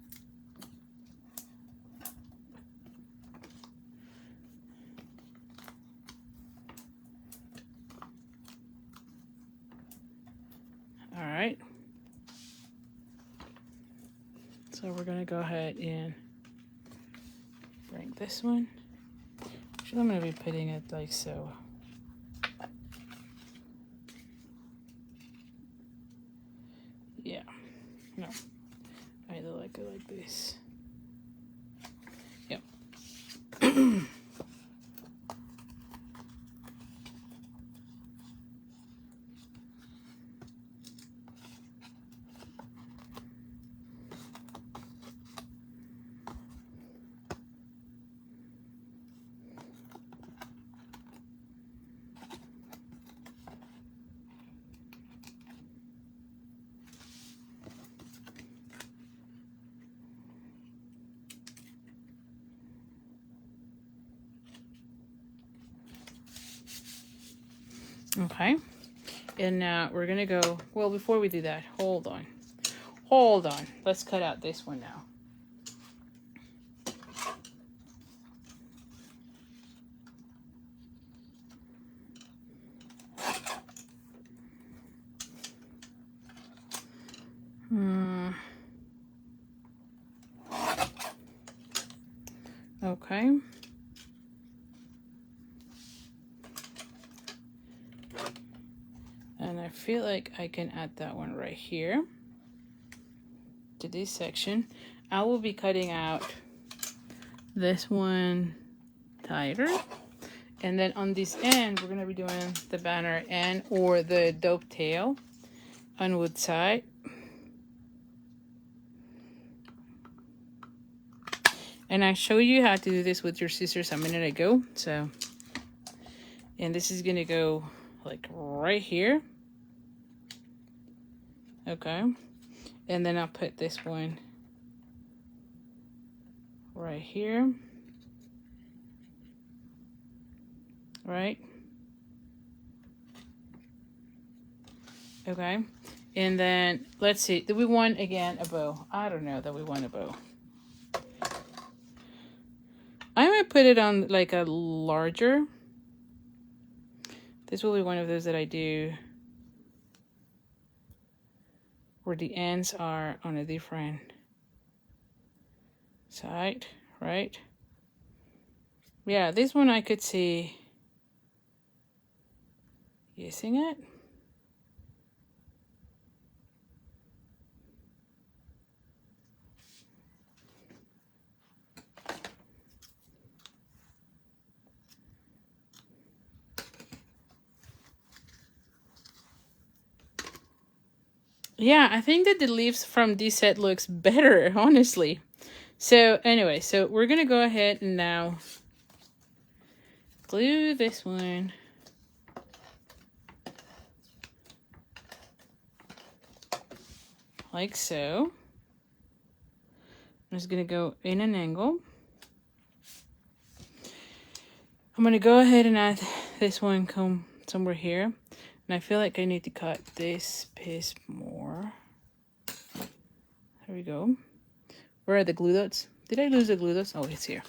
All right. So we're gonna go ahead and bring this one. Actually, I'm gonna be putting it like so. Yeah, no, I like it like this. Yep. Okay, and now we're gonna go, well, before we do that, hold on, let's cut out this one now. Okay. And I feel like I can add that one right here to this section. I will be cutting out this one tighter. And then on this end, we're gonna be doing the banner and or the dovetail on wood side. And I showed you how to do this with your scissors a minute ago. So, and this is gonna go like right here. Okay. And then I'll put this one right here. Right? Okay. And then, let's see. Do we want, again, a bow? I don't know that we want a bow. I might put it on, like, a larger. This will be one of those that I do where the ends are on a different side, right? Yeah, this one I could see using it. Yeah, I think that the leaves from this set looks better, honestly. So anyway, so we're gonna go ahead and now glue this one. Like so. I'm just gonna go in an angle. I'm gonna go ahead and add this one come somewhere here. And I feel like I need to cut this piece more. There we go. Where are the glue dots? Did I lose the glue dots? Oh, it's here.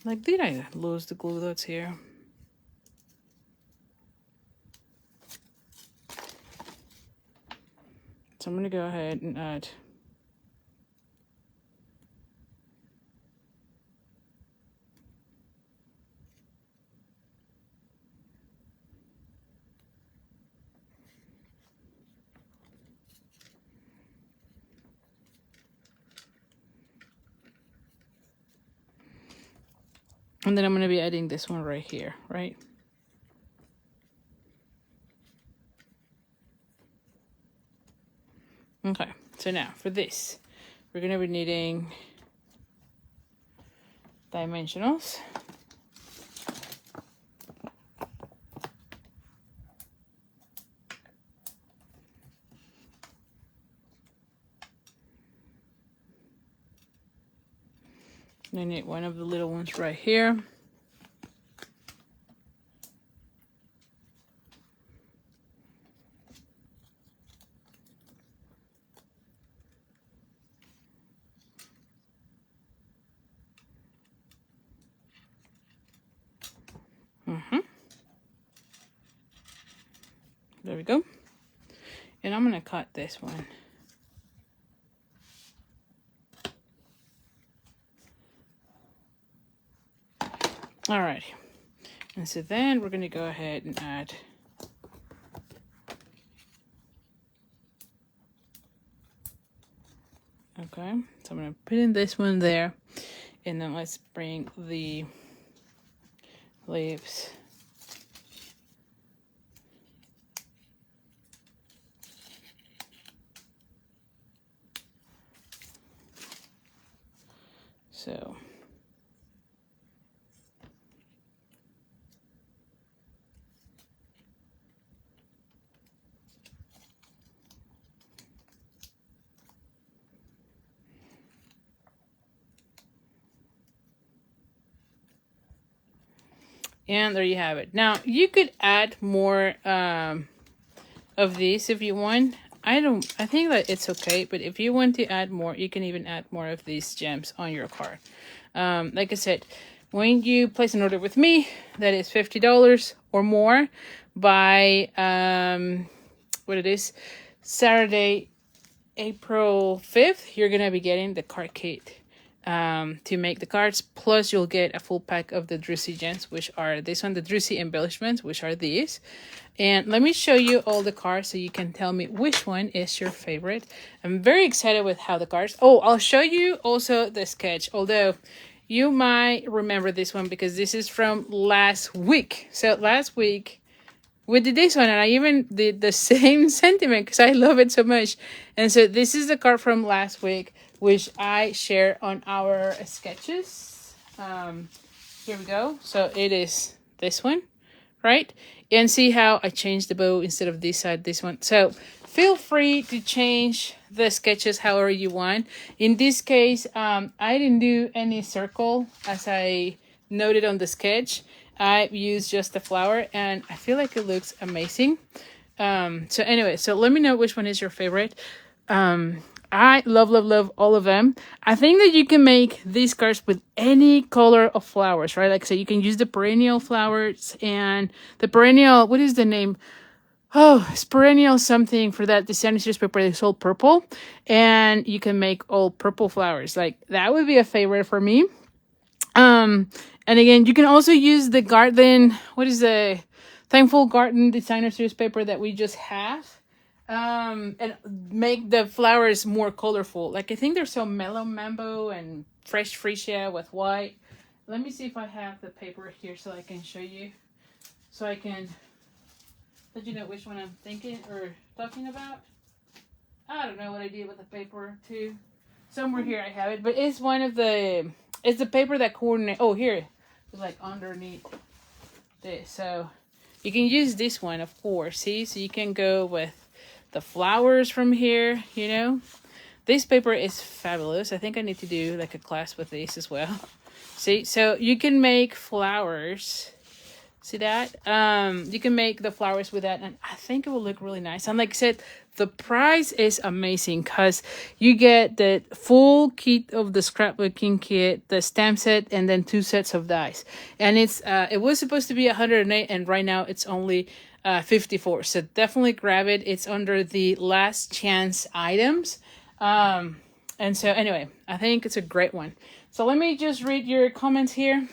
Like, did I lose the glue dots here? So I'm gonna go ahead and add and then I'm going to be adding this one right here, right? Okay, so now for this, we're going to be needing dimensionals. I need one of the little ones right here. There we go. And I'm going to cut this one. Alrighty. And so then we're going to go ahead and add okay, so I'm going to put in this one there, and then let's bring the leaves so. And there you have it. Now, you could add more of these if you want. I think that it's okay, but if you want to add more, you can even add more of these gems on your card. Like I said, when you place an order with me, that is $50 or more by, what it is, Saturday, April 5th, you're going to be getting the card kit to make the cards, plus you'll get a full pack of the Druzy gems, which are this one, the Druzy embellishments, which are these. And let me show you all the cards so you can tell me which one is your favorite. I'm very excited with how the cards, oh, I'll show you also the sketch, although you might remember this one because this is from last week. So last week we did this one, and I even did the same sentiment because I love it so much. And so this is the card from last week, which I share on our sketches. Here we go. So it is this one, right? And see how I changed the bow instead of this side, this one. So feel free to change the sketches however you want. In this case, I didn't do any circle as I noted on the sketch. I used just the flower and I feel like it looks amazing. So anyway, so let me know which one is your favorite. I love all of them. I think that you can make these cards with any color of flowers, right? Like, so you can use the perennial flowers and the perennial, what is the name? Oh, it's perennial something for that design series paper. It's all purple. And you can make all purple flowers. Like, that would be a favorite for me. And again, you can also use the garden, what is the Thankful Garden designer series paper that we just have. And make the flowers more colorful. Like, I think there's some mellow mambo and fresh freesia with white. Let me see if I have the paper here so I can show you. So I can let you know which one I'm thinking or talking about. I don't know what I did with the paper too. Somewhere here I have it, but it's one of the, it's the paper that coordinate. Oh, here, it's like underneath this. So you can use this one, of course. See, so you can go with the flowers from here, you know. This paper is fabulous. I think I need to do like a class with this as well. See, so you can make flowers. See that? You can make the flowers with that, and I think it will look really nice. And like I said, the price is amazing because you get the full kit of the scrapbooking kit, the stamp set, and then 2 sets of dies. And it's it was supposed to be 108, and right now it's only 54. So definitely grab it. It's under the last chance items. And so anyway, I think it's a great one. So let me just read your comments here.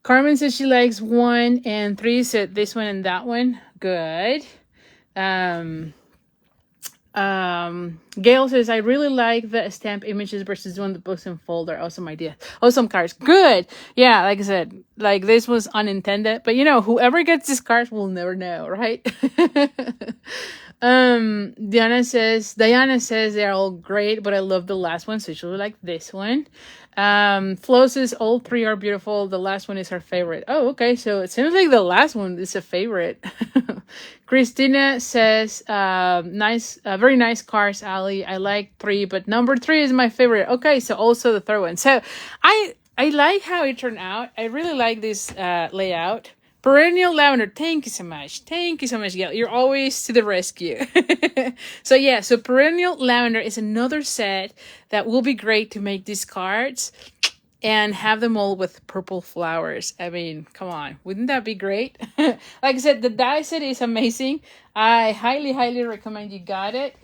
Carmen says she likes 1 and 3, said this one and that one. Good. Gail says, I really like the stamp images versus doing the books and folder. Awesome idea. Awesome cards. Good. Yeah, like I said, like this was unintended. But you know, whoever gets this card will never know, right? Diana says they're all great, but I love the last one, so she really like this one. Flo says all 3 are beautiful. The last one is her favorite. Oh, okay. So it seems like the last one is a favorite. Christina says, nice, very nice cards, Ali. I like 3, but number 3 is my favorite. Okay. So also the 3rd one. So I like how it turned out. I really like this, layout. Perennial Lavender, thank you so much. Thank you so much, Gail. You're always to the rescue. So yeah, so Perennial Lavender is another set that will be great to make these cards and have them all with purple flowers. I mean, come on. Wouldn't that be great? Like I said, the die set is amazing. I highly recommend you got it.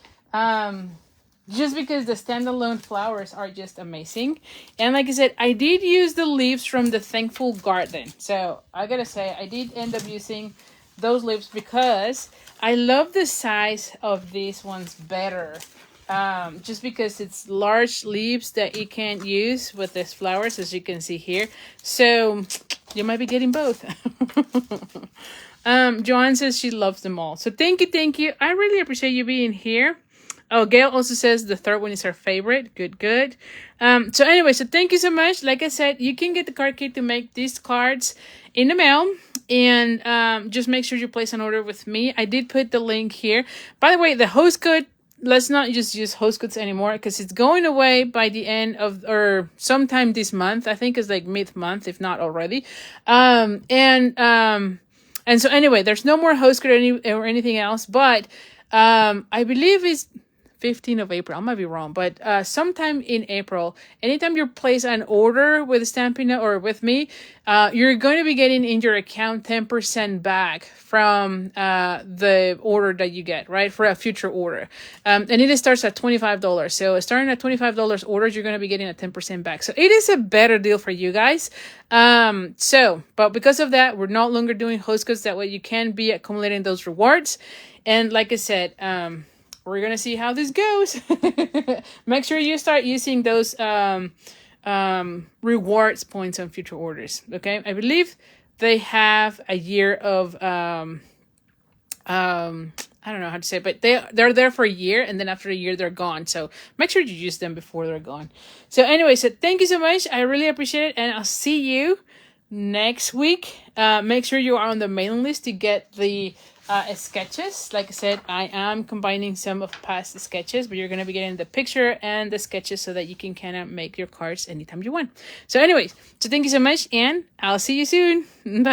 Just because the standalone flowers are just amazing. And like I said, I did use the leaves from the Thankful Garden. So I gotta say, I did end up using those leaves because I love the size of these ones better. Just because it's large leaves that you can't use with these flowers, as you can see here. So you might be getting both. Joanne says she loves them all. So thank you. I really appreciate you being here. Oh, Gail also says the 3rd one is her favorite. Good. So anyway, so thank you so much. Like I said, you can get the card kit to make these cards in the mail. And just make sure you place an order with me. I did put the link here. By the way, the host code, let's not just use host codes anymore because it's going away by the end of, or sometime this month. I think it's like mid-month, if not already. And so anyway, there's no more host code or anything else. But I believe it's 15th of April. I might be wrong, but sometime in April, anytime you place an order with Stampin' Up! Or with me, you're going to be getting in your account 10% back from the order that you get, right? For a future order. And it starts at $25. So starting at $25 orders, you're going to be getting a 10% back. So it is a better deal for you guys. But because of that, we're no longer doing host codes. That way you can be accumulating those rewards. And like I said, we're going to see how this goes. Make sure you start using those rewards points on future orders. Okay. I believe they have a year of, I don't know how to say it, but they're there for a year. And then after a year, they're gone. So make sure you use them before they're gone. So anyway, so thank you so much. I really appreciate it. And I'll see you next week. Make sure you are on the mailing list to get the sketches. Like I said, I am combining some of past sketches, but you're going to be getting the picture and the sketches so that you can kind of make your cards anytime you want. So anyways, so thank you so much, and I'll see you soon. Bye.